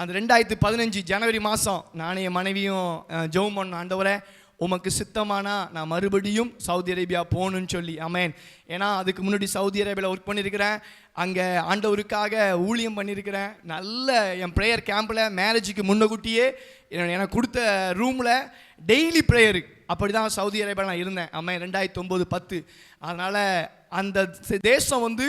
அந்த 2015 ஜனவரி மாதம் நானும் என் மனைவியும் ஜெபம் பண்ணோம், ஆண்டவரே உமக்கு சித்தமானா நான் மறுபடியும் சவுதி அரேபியா போகணுன்னு சொல்லி. ஆமென். ஏன்னா அதுக்கு முன்னாடி சவுதி அரேபியாவில் ஒர்க் பண்ணியிருக்கிறேன், அங்கே ஆண்டவருக்காக ஊழியம் பண்ணியிருக்கிறேன். நல்ல என் ப்ரேயர் கேம்பில் மேரேஜுக்கு முன்னக்கூட்டியே எனக்கு கொடுத்த ரூமில் டெய்லி ப்ரேயரு. அப்படி தான் சவுதி அரேபியா நான் இருந்தேன். ஆமென். 2009-10. அதனால் அந்த தேசம் வந்து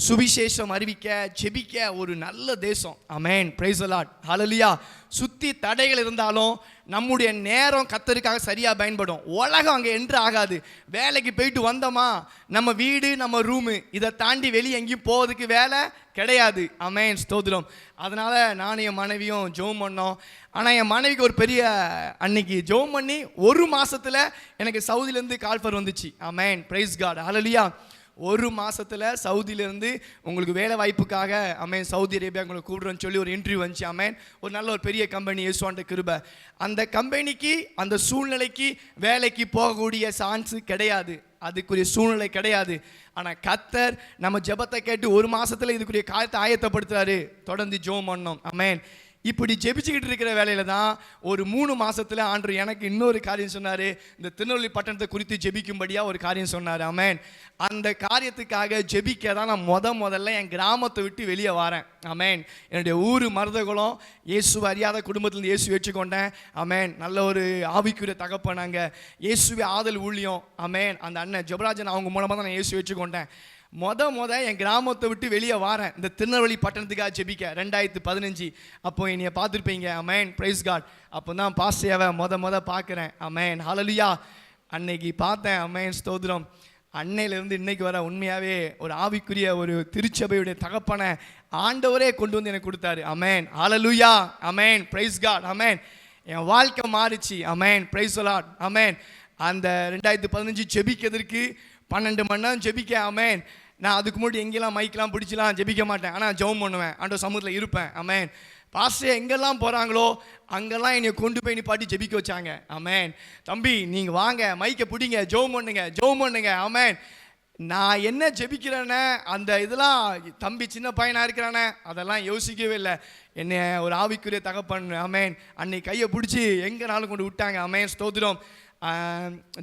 சுவிசேஷம் அறிவிக்க ஜெபிக்க ஒரு நல்ல தேசம். ஆமென். Praise the Lord. ஹல்லேலூயா. சுற்றி தடைகள் இருந்தாலும் நம்முடைய நேரம் கர்த்தருக்காக சரியாக பயன்படும். உலகம் அங்கே என்ட்ரு ஆகாது. வேலைக்கு போயிட்டு வந்தோமா, நம்ம வீடு நம்ம ரூமு, இதை தாண்டி வெளியே எங்கேயும் போகிறதுக்கு வேலை கிடையாது. ஆமென். ஸ்தோத்திரம். அதனால் நானும் என் மனைவியும் ஜெபம் பண்ணோம். ஆனால் என் மனைவிக்கு ஒரு பெரிய அன்னைக்கு ஜெபம் பண்ணி ஒரு மாதத்தில் எனக்கு சவுதியிலேருந்து கால்ஃபர் வந்துச்சு. ஆமென். Praise God. ஹல்லேலூயா. ஒரு மாதத்தில் சவுதியிலேருந்து உங்களுக்கு வேலை வாய்ப்புக்காக ஆமென் சவுதி அரேபியா உங்களுக்கு கூப்பிடுறோன்னு சொல்லி ஒரு இன்டர்வியூ வந்துச்சு. ஆமென். ஒரு நல்ல ஒரு பெரிய கம்பெனி, இயேசுவின் கிருபை. அந்த கம்பெனிக்கு அந்த சூழ்நிலைக்கு வேலைக்கு போகக்கூடிய சான்ஸு கிடையாது, அதுக்குரிய சூழ்நிலை கிடையாது. ஆனால் கர்த்தர் நம்ம ஜெபத்தை கேட்டு ஒரு மாதத்தில் இதுக்குரிய காரியத்தை ஆயத்தப்படுத்துறாரு. தொடர்ந்து ஜெபம் பண்ணோம். ஆமென். இப்படி ஜெபிச்சுக்கிட்டு இருக்கிற வேலையில் தான் ஒரு 3 மாதத்தில் ஆண்டவர் எனக்கு இன்னொரு காரியம் சொன்னார். இந்த திருநெல்வேலி பட்டணத்தை குறித்து ஜெபிக்கும்படியாக ஒரு காரியம் சொன்னார். ஆமென். அந்த காரியத்துக்காக ஜெபிக்க தான் நான் முதல்ல என் கிராமத்தை விட்டு வெளியே வரேன். ஆமென். என்னுடைய ஊர் மருதகுளம். இயேசுவை அறியாத குடும்பத்தில் இயேசு வச்சுக்கொண்டேன். ஆமென். நல்ல ஒரு ஆவிக்குரிய தகப்பனாங்க, இயேசுவை ஆதல் ஊழியம். ஆமென். அந்த அண்ணன் ஜெபராஜன் அவங்க மூலமாக தான் நான் இயேசு வச்சுக்கொண்டேன். என் கிராமத்தை விட்டு வெளியே வரேன் இந்த திருநெல்வேலி பட்டணத்துக்காக ஜெபிக்க 2015. அப்போ என்னைய பார்த்துருப்பீங்க. ஆமென். Praise God. அப்போ தான் பாஸ்டேவை பார்க்குறேன். ஆமென். ஹல்லேலூயா. அன்னைக்கு பார்த்தேன். ஆமென். ஸ்தோத்திரம். அன்னையிலேருந்து இன்னைக்கு வர உண்மையாகவே ஒரு ஆவிக்குரிய ஒரு திருச்சபையுடைய தகப்பனை ஆண்டவரே கொண்டு வந்து எனக்கு கொடுத்தாரு. ஆமென். ஹல்லேலூயா. ஆமென். Praise God. ஆமென். என் வாழ்க்கை மாறிச்சு. ஆமென். Praise the Lord. ஆமென். அந்த 2015 ஜெபிக்கிறதுக்கு 12 மணி நேரம் ஜெபிக்க. ஆமென். நான் அதுக்கு முன்னாடி எங்கெல்லாம் மைக்கெலாம் பிடிச்சிலாம் ஜெபிக்க மாட்டேன், ஆனால் ஜெபம் பண்ணுவேன், ஆண்டவர் சமூகத்தில் இருப்பேன். ஆமென். பாஸ்டர் எங்கெல்லாம் போகிறாங்களோ அங்கெல்லாம் என்னை கொண்டு போய் நிப்பாட்டி ஜெபிக்க வச்சாங்க. ஆமென். தம்பி நீங்கள் வாங்க, மைக்கை பிடிங்க, ஜெபம் பண்ணுங்க. ஆமென். நான் என்ன ஜெபிக்கிறேன்னு அந்த இதெல்லாம் தம்பி சின்ன பையனாக இருக்கிறானே அதெல்லாம் யோசிக்கவே இல்லை. என்னை ஒரு ஆவிக்குரிய தகப்பன் ஆமென் அன்னைக்கு கையை பிடிச்சி எங்கேனாலும் கொண்டு விட்டாங்க. ஆமென். ஸ்தோத்திரம்.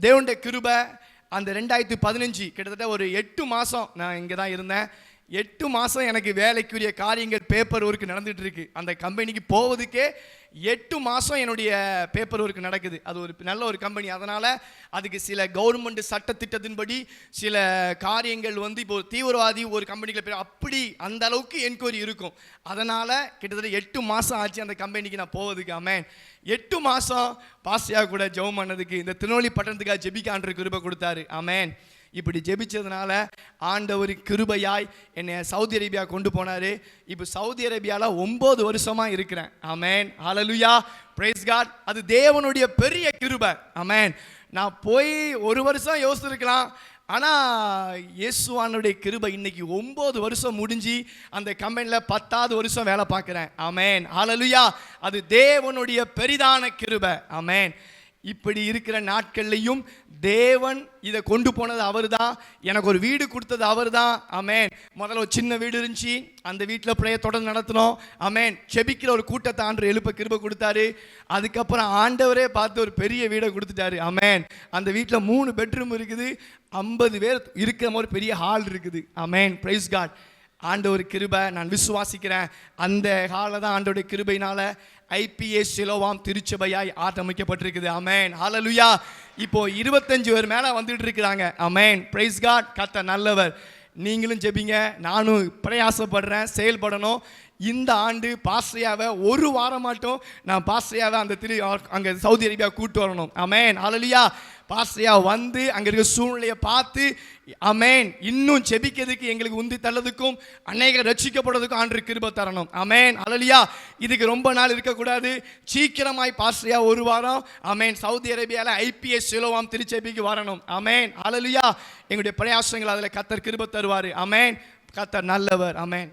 தேவனுடைய கிருபை. அந்த 2015 கிட்டத்தட்ட ஒரு 8 மாதம் நான் இங்கே தான் இருந்தேன். 8 மாதம் எனக்கு வேலைக்குரிய காரியங்கள் பேப்பர் ஒர்க் நடந்துகிட்டு இருக்கு. அந்த கம்பெனிக்கு போவதுக்கே 8 மாதம் என்னுடைய பேப்பர் ஒர்க் நடக்குது. அது ஒரு நல்ல ஒரு கம்பெனி. அதனால் அதுக்கு சில கவர்மெண்ட் சட்டத்திட்டத்தின்படி சில காரியங்கள் வந்து இப்போ தீவிரவாதி ஒரு கம்பெனிக்கு பேர் அப்படி அந்த அளவுக்கு என்கொயரி இருக்கும். அதனால் கிட்டத்தட்ட 8 மாதம் ஆச்சு அந்த கம்பெனிக்கு நான் போவதுக்கு. ஆமென். 8 மாதம் பாஸ்டியாக கூட ஜெபம் பண்ணதுக்கு இந்த திருநெல்வேலி பட்டணத்துக்காக ஜெபிக்க ஆண்டவர் கிருபை கொடுத்தாரு. ஆமென். இப்படி ஜெபிச்சதுனால ஆண்டவர் கிருபையாய் என்னை சவுதி அரேபியா கொண்டு போனார். இப்போ சவுதி அரேபியாவில் 9 வருஷமாக இருக்கிறேன். ஆமென். ஹல்லேலூயா. Praise God. அது தேவனுடைய பெரிய கிருபை. ஆமென். நான் போய் ஒரு வருஷம் யோசிச்சிருக்கலாம், ஆனால் இயேசுவானுடைய கிருபை இன்னைக்கு 9 வருஷம் முடிஞ்சு அந்த கம்பெனியில் 10வது வருஷம் வேலை பார்க்குறேன். ஆமென். ஹல்லேலூயா. அது தேவனுடைய பெரிதான கிருபை. ஆமென். இப்படி இருக்கிற நாட்கள்லையும் தேவன் இதை கொண்டு போனது அவர் தான். எனக்கு ஒரு வீடு கொடுத்தது அவர் தான். ஆமென். முதல்ல ஒரு சின்ன வீடு இருந்துச்சு, அந்த வீட்டில் ப்ரேயர் தொடர்ந்து நடத்தினோம். ஆமென். செபிக்கிற ஒரு கூட்டத்தை ஆண்டவர் எழுப்ப கிருபை கொடுத்தாரு. அதுக்கப்புறம் ஆண்டவரே பார்த்து ஒரு பெரிய வீடை கொடுத்துட்டாரு. ஆமென். அந்த வீட்டில் 3 பெட்ரூம் இருக்குது, 50 பேர் இருக்கிற மாதிரி பெரிய ஹால் இருக்குது. ஆமென். Praise God. ஆண்டவர் கிருபை நான் விசுவாசிக்கிறேன். அந்த ஹாலில் தான் ஆண்டவருடைய கிருபையினால ஐபிஎஸ் சிலோவாம் திருச்சபையாய் ஆரம்பிக்கப்பட்டிருக்குது. ஆமென். ஹல்லேலூயா. இப்போ 25 பேர் மேலே வந்துட்டு இருக்கிறாங்க. ஆமென். Praise God. கர்த்தர் நல்லவர். நீங்களும் ஜெபிங்க, நானும் பிரயாசப்படுறேன், செயல்படணும். இந்த ஆண்டு பாஸ்டரியாவை ஒரு வாரம் மட்டும் நான் பாஸ்டரியாவை அங்கே சவுதி அரேபியா கூட்டு வரணும். ஆமென். ஹல்லேலூயா. பாஸ்டரியா வந்து அங்கே இருக்க சூழ்நிலையை பார்த்து ஆமென் இன்னும் ஜெபிக்கிறதுக்கு எங்களுக்கு உந்தி தள்ளதுக்கும் அநேக ரட்சிக்கப்படுறதுக்கும் ஆண்டவர் கிருபை தரணும். ஆமென். ஹல்லேலூயா. இதுக்கு ரொம்ப நாள் இருக்கக்கூடாது. சீக்கிரமாய் பாஸ்டரியா ஒரு வாரம் ஆமென் சவுதி அரேபியாவில் ஐபிஎஸ் சிலோவாம் திருச்சபைக்கு வரணும். ஆமென். ஹல்லேலூயா. எங்களுடைய பிரயாசங்கள் அதில் கர்த்தர் கிருபை தருவார். ஆமென். கர்த்தர் நல்லவர். ஆமென்.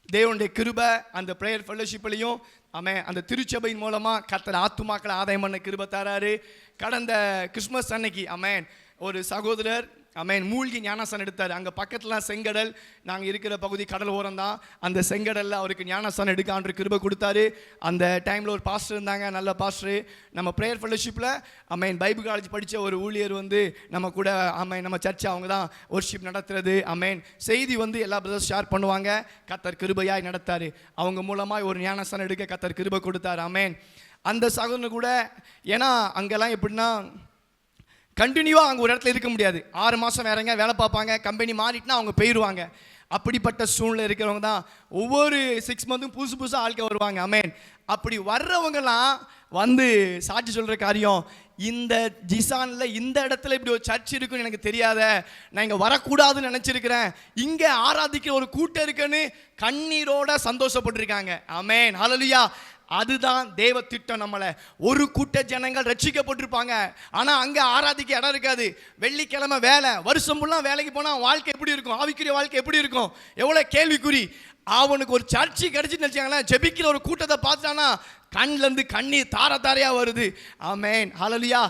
தேவனுடைய கிருபை அந்த ப்ரேயர் ஃபெல்லோஷிப்லையும் ஆமென் அந்த திருச்சபையின் மூலமாக கர்த்தர் ஆத்துமாக்களை ஆதாயம் பண்ண கிருபை தராரு. கடந்த கிறிஸ்மஸ் அன்னைக்கு ஆமென் ஒரு சகோதரர் ஆமென், மூழ்கி ஞானஸ்தானம் எடுத்தார். அங்கே பக்கத்துலாம் செங்கடல், நாங்கள் இருக்கிற பகுதி கடல் ஓரம் தான். அந்த செங்கடலில் அவருக்கு ஞானஸ்தானம் எடுக்க ஆண்டவர் கிருபை கொடுத்தாரு. அந்த டைமில் ஒரு பாஸ்டர் இருந்தாங்க, நல்ல பாஸ்டர். நம்ம ப்ரேயர் ஃபெல்லோஷிப்பில் ஆமென் பைபிள் காலேஜ் படித்த ஒரு ஊழியர் வந்து நம்ம கூட ஆமென் நம்ம சர்ச்சை அவங்க தான் ஒர்ஷிப் நடத்துறது. ஆமென், செய்தி வந்து எல்லா பிரதர்ஸ் ஷேர் பண்ணுவாங்க. கர்த்தர் கிருபையாய் நடத்தார். அவங்க மூலமாக ஒரு ஞானஸ்தானம் எடுக்க கர்த்தர் கிருபை கொடுத்தார். ஆமென், அந்த சகோதரன் கூட, ஏன்னா அங்கெல்லாம் எப்படின்னா கண்டினியூவாக அங்கே ஒரு இடத்துல இருக்க முடியாது. 6 மாதம் வேறங்க வேலை பார்ப்பாங்க. கம்பெனி மாறிட்டுனா அவங்க போயிடுவாங்க. அப்படிப்பட்ட சூழ்நிலை இருக்கிறவங்க தான் ஒவ்வொரு 6 மந்த்தும் புதுசு புதுசாக ஆட்கள் வருவாங்க. ஆமென், அப்படி வர்றவங்கலாம் வந்து சாட்சி சொல்கிற காரியம், இந்த ஜிசானில் இந்த இடத்துல இப்படி ஒரு சர்ச் இருக்குன்னு எனக்கு தெரியாத, நான் இங்கே வரக்கூடாதுன்னு நினச்சிருக்கிறேன், இங்கே ஆராதிக்கிற ஒரு கூட்டம் இருக்குன்னு கண்ணீரோட சந்தோஷப்பட்டிருக்காங்க. ஆமென், ஹல்லேலூயா. அதுதான் தேவ திட்டம். நம்மளை ஒரு கூட்ட ஜனங்கள் ரட்சிக்கப்பட்டிருப்பாங்க, ஆனால் அங்கே ஆராதிக்க இடம் இருக்காது. வெள்ளிக்கிழமை வேலை, வருஷம் ஃபுல்லாக வேலைக்கு போனால் வாழ்க்கை எப்படி இருக்கும், ஆவிக்குரிய வாழ்க்கை எப்படி இருக்கும், எவ்வளோ கேள்விக்குறி. அவனுக்கு ஒரு சர்ச்சை கிடைச்சின்னு வச்சாங்களேன், ஜெபிக்கிற ஒரு கூட்டத்தை பார்த்துட்டானா கண்ணிலேருந்து கண்ணீர் தார தாரையாக வருது. ஆமென், ஹல்லேலூயா.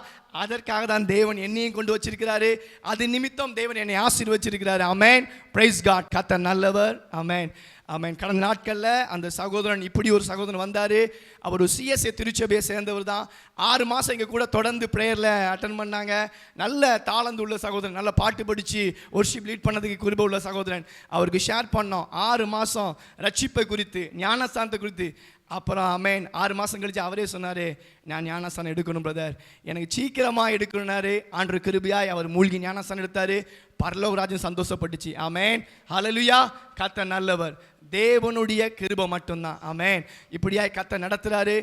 அதற்காக தான் தேவன் என்னையும் கொண்டு வச்சிருக்கிறாரு. அது நிமித்தம் தேவன் என்னை ஆசீர்வச்சிருக்கிறாரு. ஆமென், பிரைஸ் காட். கர்த்தர் நல்லவர். ஆமென், ஆமென். கடந்த நாட்களில் அந்த சகோதரன், இப்படி ஒரு சகோதரன் வந்தார். அவர் ஒரு சிஎஸ்ஏ திருச்சபையை சேர்ந்தவர் தான். 6 மாதம் இங்கே கூட தொடர்ந்து ப்ரேயரில் அட்டன் பண்ணாங்க. நல்ல தாளந்து உள்ள சகோதரன், நல்ல பாட்டு படித்து ஒர்ஷிப் லீட் பண்ணதுக்கு கிருபை உள்ள சகோதரன். அவருக்கு ஷேர் பண்ணோம் 6 மாதம் ரட்சிப்பை குறித்து, ஞானஸ்தானத்தை குறித்து. அப்புறம் ஆமென் 6 மாதம் கழிச்சு அவரே சொன்னார், நான் ஞானஸ்தானம் எடுக்கணும் பிரதர், எனக்கு சீக்கிரமாக எடுக்கணும்னாரு. ஆண்டவர் கிருபையாய் அவர் மூழ்கி ஞானஸ்தானம் எடுத்தார். பரலோகராஜன் சந்தோஷப்பட்டுச்சு. ஆமென், ஹல்லேலூயா. கர்த்தர் நல்லவர். தேவனுடைய கிருபை மட்டும்தான். ஆமென், இப்படியாய் கர்த்தர் நடத்துகிறாரு.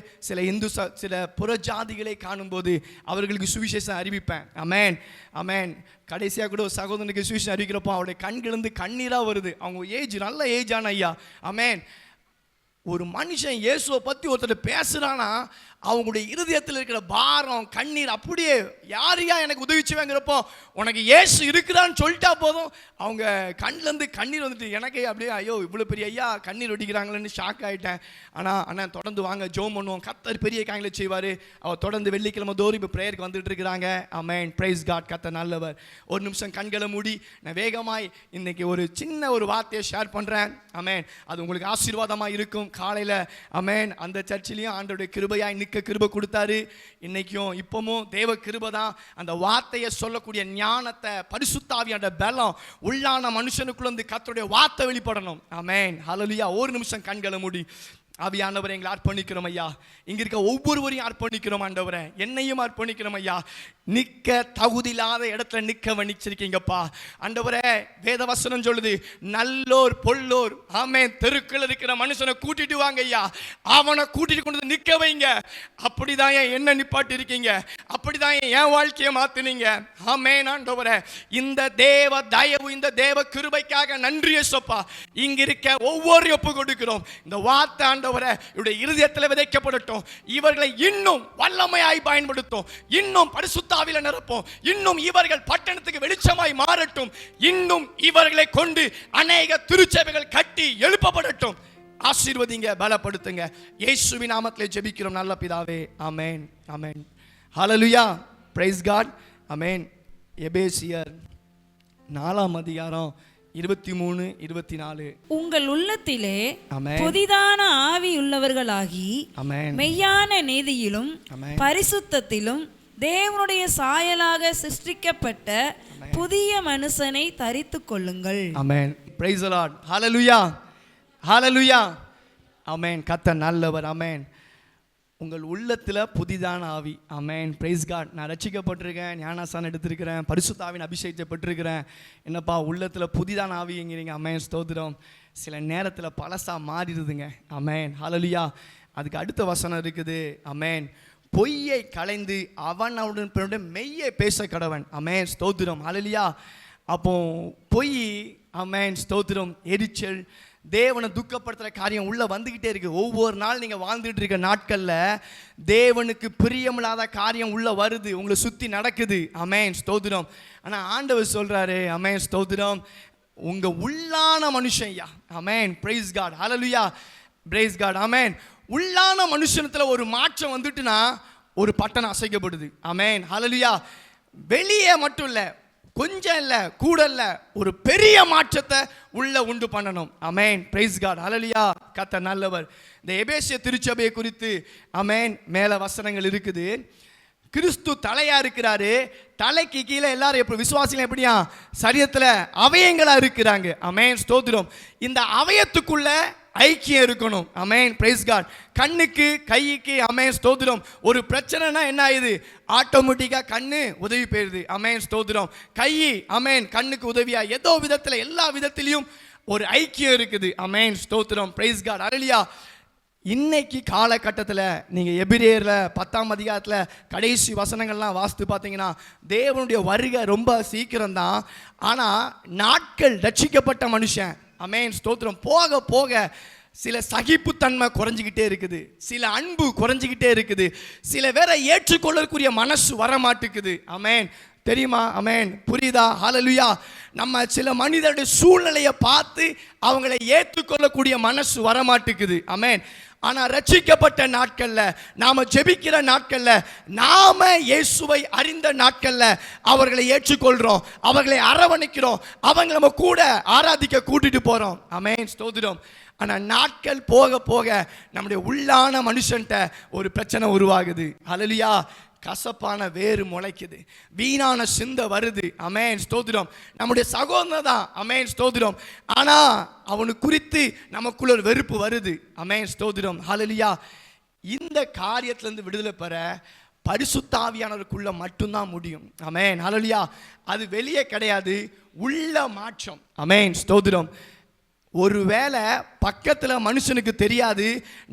சில புறஜாதிகளை காணும்போது அவர்களுக்கு சுவிசேஷம் அறிவிப்பேன். ஆமென், ஆமென். கடைசியாக கூட ஒரு சகோதரனுக்கு சுவிசேஷம் அறிவிக்கிறப்போ அவருடைய கண்களிலிருந்து கண்ணீராக வருது. அவங்க ஏஜ் நல்ல ஏஜான ஐயா. ஆமென், ஒரு மனுஷன் இயேசுவை பற்றி ஒருத்தர் பேசுகிறான்னா அவங்களுடைய இருதயத்தில் இருக்கிற பாரம் கண்ணீர் அப்படியே யாரையா எனக்கு உதவிச்சுவேங்கிறப்போ உனக்கு இயேசு இருக்கிறான்னு சொல்லிட்டா போதும், அவங்க கண்ணிலேருந்து கண்ணீர் வந்துட்டு எனக்கு அப்படியே ஐயோ இவ்வளோ பெரிய ஐயா கண்ணீர் ஒடிக்கிறாங்களேன்னு ஷாக் ஆகிட்டேன். ஆனால் அண்ணன் தொடர்ந்து வாங்க, ஜெபம் பண்ணுவோம், கர்த்தர் பெரிய காரியங்களை செய்வார். அவர் தொடர்ந்து வெள்ளிக்கிழமை தோறும் இப்போ ப்ரேயருக்கு வந்துட்டு இருக்கிறாங்க. ஆமென், பிரைஸ் காட். கர்த்தர் நல்லவர். ஒரு நிமிஷம் கண்களை மூடி நான் வேகமாய் இன்னைக்கு ஒரு சின்ன ஒரு வார்த்தையை ஷேர் பண்ணுறேன். ஆமென், அது உங்களுக்கு ஆசீர்வாதமாக இருக்கும். காலையில் ஆமென் அந்த சர்ச்சிலையும் ஆண்டவருடைய கிருபையாய் கிருபை கொடுத்தாரு. இன்னைக்கும் இப்பவும் தேவ கிருபை தான். அந்த வார்த்தையை சொல்லக்கூடிய ஞானத்தை, பரிசுத்த ஆவியோட பலம் உள்ளான மனுஷனுக்குள்ள இருந்து கர்த்தருடைய வார்த்தை வெளிப்படணும். ஆமென், ஹல்லேலூயா. ஒரு நிமிஷம் கண்களை மூடி ஆவியானவரை எங்களை அர்ப்பணிக்கிறோம் ஐயா. இங்க இருக்க ஒவ்வொருவரையும் அர்ப்பணிக்கிறோம் ஆண்டவரே, என்னையும் அர்ப்பணிக்கிறோம் ஐயா. நிற்க தகுதியில்லாத இடத்துல நிற்க வணிச்சிருக்கீங்கப்பா ஆண்டவரே. வேதவசனம் சொல்லுது, நல்லோர் பொல்லோர் ஆமென் தெருக்கள் இருக்கிற மனுஷனை கூட்டிட்டு வாங்க ஐயா, அவனை கூட்டிட்டு கொண்டு நிற்க வைங்க. அப்படிதான் என்ன நிப்பாட்டி இருக்கீங்க, அப்படிதான் என் வாழ்க்கையை மாத்தினீங்க. ஆமென் ஆண்டவரே, இந்த தேவ தயவு, இந்த தேவ கிருபைக்காக நன்றி இயேசுப்பா. இங்க இருக்க ஒவ்வொரு ஒப்பு கொடுக்கிறோம். இந்த வார்த்தை ஆண்டவரே இவருடைய இருதயத்தில் விதைக்கப்படட்டும். இவர்களை இன்னும் வல்லமையாய் பயன்படுத்தும், இன்னும் பரிசுத்த ஆவியில நிரப்பும், இன்னும் இவர்கள் பட்டணத்துக்கு வெளிச்சமாய் மாறட்டும், இன்னும் இவர்களை கொண்டு அநேக திருச்சபைகள் கட்டி எழுப்பப்படட்டும். ஆசீர்வதிங்க, பலப்படுத்துங்க. இயேசுவின் நாமத்திலே ஜெபிக்கிறோம் நல்ல பிதாவே. ஆமென், ஆமென், ஹல்லேலூயா, பிரைஸ் காட். ஆமென். எபேசியர் 4ஆம் அதிகாரம் 23, 24. உங்கள் உள்ளத்திலே புதிதான ஆவி உள்ளவர்களாகி மெய்யான நீதியிலும் பரிசுத்தத்திலும் தேவனுடைய சாயலாக சிருஷ்டிக்கப்பட்ட புதிய மனுஷனை தரித்துக் கொள்ளுங்கள். ஆமென், பிரைஸ் தி லார்ட். ஹல்லேலூயா, ஹல்லேலூயா. ஆமென், கர்த்தர் நல்லவர். ஆமென். உங்கள் உள்ளத்தில் புதிதான ஆவி. ஆமென், பிரைஸ் காட். நான் ரட்சிக்கப்பட்டிருக்கேன், ஞானஸ்தானம் எடுத்திருக்கிறேன், பரிசுத்த ஆவியின் அபிஷேகத்தை பெற்றிருக்கிறேன். என்னப்பா உள்ளத்தில் புதிதான ஆவிங்கிறீங்க. ஆமென், ஸ்தோத்திரம். சில நேரத்தில் பழசா மாறிடுதுங்க. ஆமென், ஹல்லேலூயா. அதுக்கு அடுத்த வசனம் இருக்குது. ஆமென், பொய்யை களைந்து அவனுடன் மெய்யை பேச கடவன். ஆமென், ஸ்தோத்திரம், ஹல்லேலூயா. அப்போ பொய், ஆமென், ஸ்தோத்திரம், எரிச்சல், தேவனை துக்கப்படுத்துகிற காரியம் உள்ளே வந்துக்கிட்டே இருக்குது. ஒவ்வொரு நாள் நீங்கள் வாழ்ந்துட்டு இருக்க நாட்களில் தேவனுக்கு பிரியமில்லாத காரியம் உள்ளே வருது, உங்களை சுற்றி நடக்குது. ஆமென், ஸ்தோத்திரம். ஆனால் ஆண்டவர் சொல்கிறாரு, ஆமென், ஸ்தோத்திரம், உங்கள் உள்ளான மனுஷன் ஐயா. ஆமென், பிரைஸ் காட், ஹல்லேலூயா, பிரைஸ் காட். ஆமென், உள்ளான மனுஷனத்தில் ஒரு மாற்றம் வந்துட்டுனா ஒரு பட்டணம் அசைக்கப்படுது. ஆமென், ஹல்லேலூயா. வெளியே மட்டும் இல்லை, கொஞ்சம் இல்லை, கூட இல்லை, ஒரு பெரிய மாற்றத்தை உள்ள உண்டு பண்ணணும். அமேன், பிரைஸ் காட், ஹல்லேலூயா. கர்த்தர் நல்லவர். இந்த எபேசிய திருச்சபையை குறித்து அமேன் மேல வசனங்கள் இருக்குது. கிறிஸ்து தலையா இருக்கிறாரு, தலைக்கு கீழே எல்லாரும் எப்படி விசுவாசிகள் எப்படியா சரீரத்தில் அவயங்களா இருக்கிறாங்க. அமேன், ஸ்தோத்திரம். இந்த அவயத்துக்குள்ள ஐக்கியம் இருக்கணும். அமேன், பிரைஸ் காட். கண்ணுக்கு கைக்கு அமேன், ஸ்தோத்திரம். ஒரு பிரச்சனைனா என்ன ஆகுது, ஆட்டோமேட்டிக்கா கண்ணு உதவி பெறுது. அமேன், ஸ்தோத்திரம். கை அமேன் கண்ணுக்கு உதவியா ஏதோ விதத்தில் எல்லா விதத்திலையும் ஒரு ஐக்கியம் இருக்குது. அமேன், ஸ்தோத்திரம், பிரைஸ் காட், ஹல்லேலூயா. இன்னைக்கு காலகட்டத்தில் நீங்கள் எபிரேயரில் 10ஆம் அதிகாரத்தில் கடைசி வசனங்கள்லாம் வாசித்து பார்த்தீங்கன்னா தேவனுடைய வருகை ரொம்ப சீக்கிரம் தான். ஆனால் நாட்கள் ரட்சிக்கப்பட்ட மனுஷன் அமேன், ஸ்தோத்திரம், போக போக சில சகிப்புத்தன்மை குறைஞ்சிக்கிட்டே இருக்குது, சில அன்பு குறைஞ்சிக்கிட்டே இருக்குது, சில பேரை ஏற்றுக்கொள்ளக்கூடிய மனசு வரமாட்டுக்குது. அமேன், தெரியுமா? அமேன், புரியுதா? ஹல்லேலூயா. நம்ம சில மனிதருடைய சூழ்நிலையை பார்த்து அவங்களை ஏற்றுக்கொள்ளக்கூடிய மனசு வரமாட்டுக்குது. அமேன். ஆனால் ரட்சிக்கப்பட்ட நாட்களில், நாம ஜெபிக்கிற நாட்களில், நாம இயேசுவை அறிந்த நாட்களில் அவர்களை ஏற்றுக்கொள்கிறோம், அவர்களை அரவணைக்கிறோம், அவங்க நம்ம கூட ஆராதிக்க கூட்டிட்டு போகிறோம். அமேன், ஸ்தோத்திரம். ஆனால் நாட்கள் போக போக நம்முடைய உள்ளான மனுஷன்ட்ட ஒரு பிரச்சனை உருவாகுது. ஹல்லேலூயா. கசப்பான வேறு முளைக்குது, வீணான சிந்தை வருது. அமேன், ஸ்தோத்திரம். நம்முடைய சகோதரன் தான், அமேன், ஸ்தோத்திரம். ஆனா அவனுக்கு குறித்து நமக்குள்ள ஒரு வெறுப்பு வருது. அமேன், ஸ்தோத்திரம், ஹல்லேலூயா. இந்த காரியத்திலிருந்து விடுதலை பெற பரிசுத்த ஆவியானவருக்குள்ள மட்டும்தான் முடியும். அமேன், ஹல்லேலூயா. அது வெளியே கிடையாது, உள்ள மாற்றம். அமேன், ஸ்தோத்திரம். ஒருவேளை பக்கத்தில் மனுஷனுக்கு தெரியாது,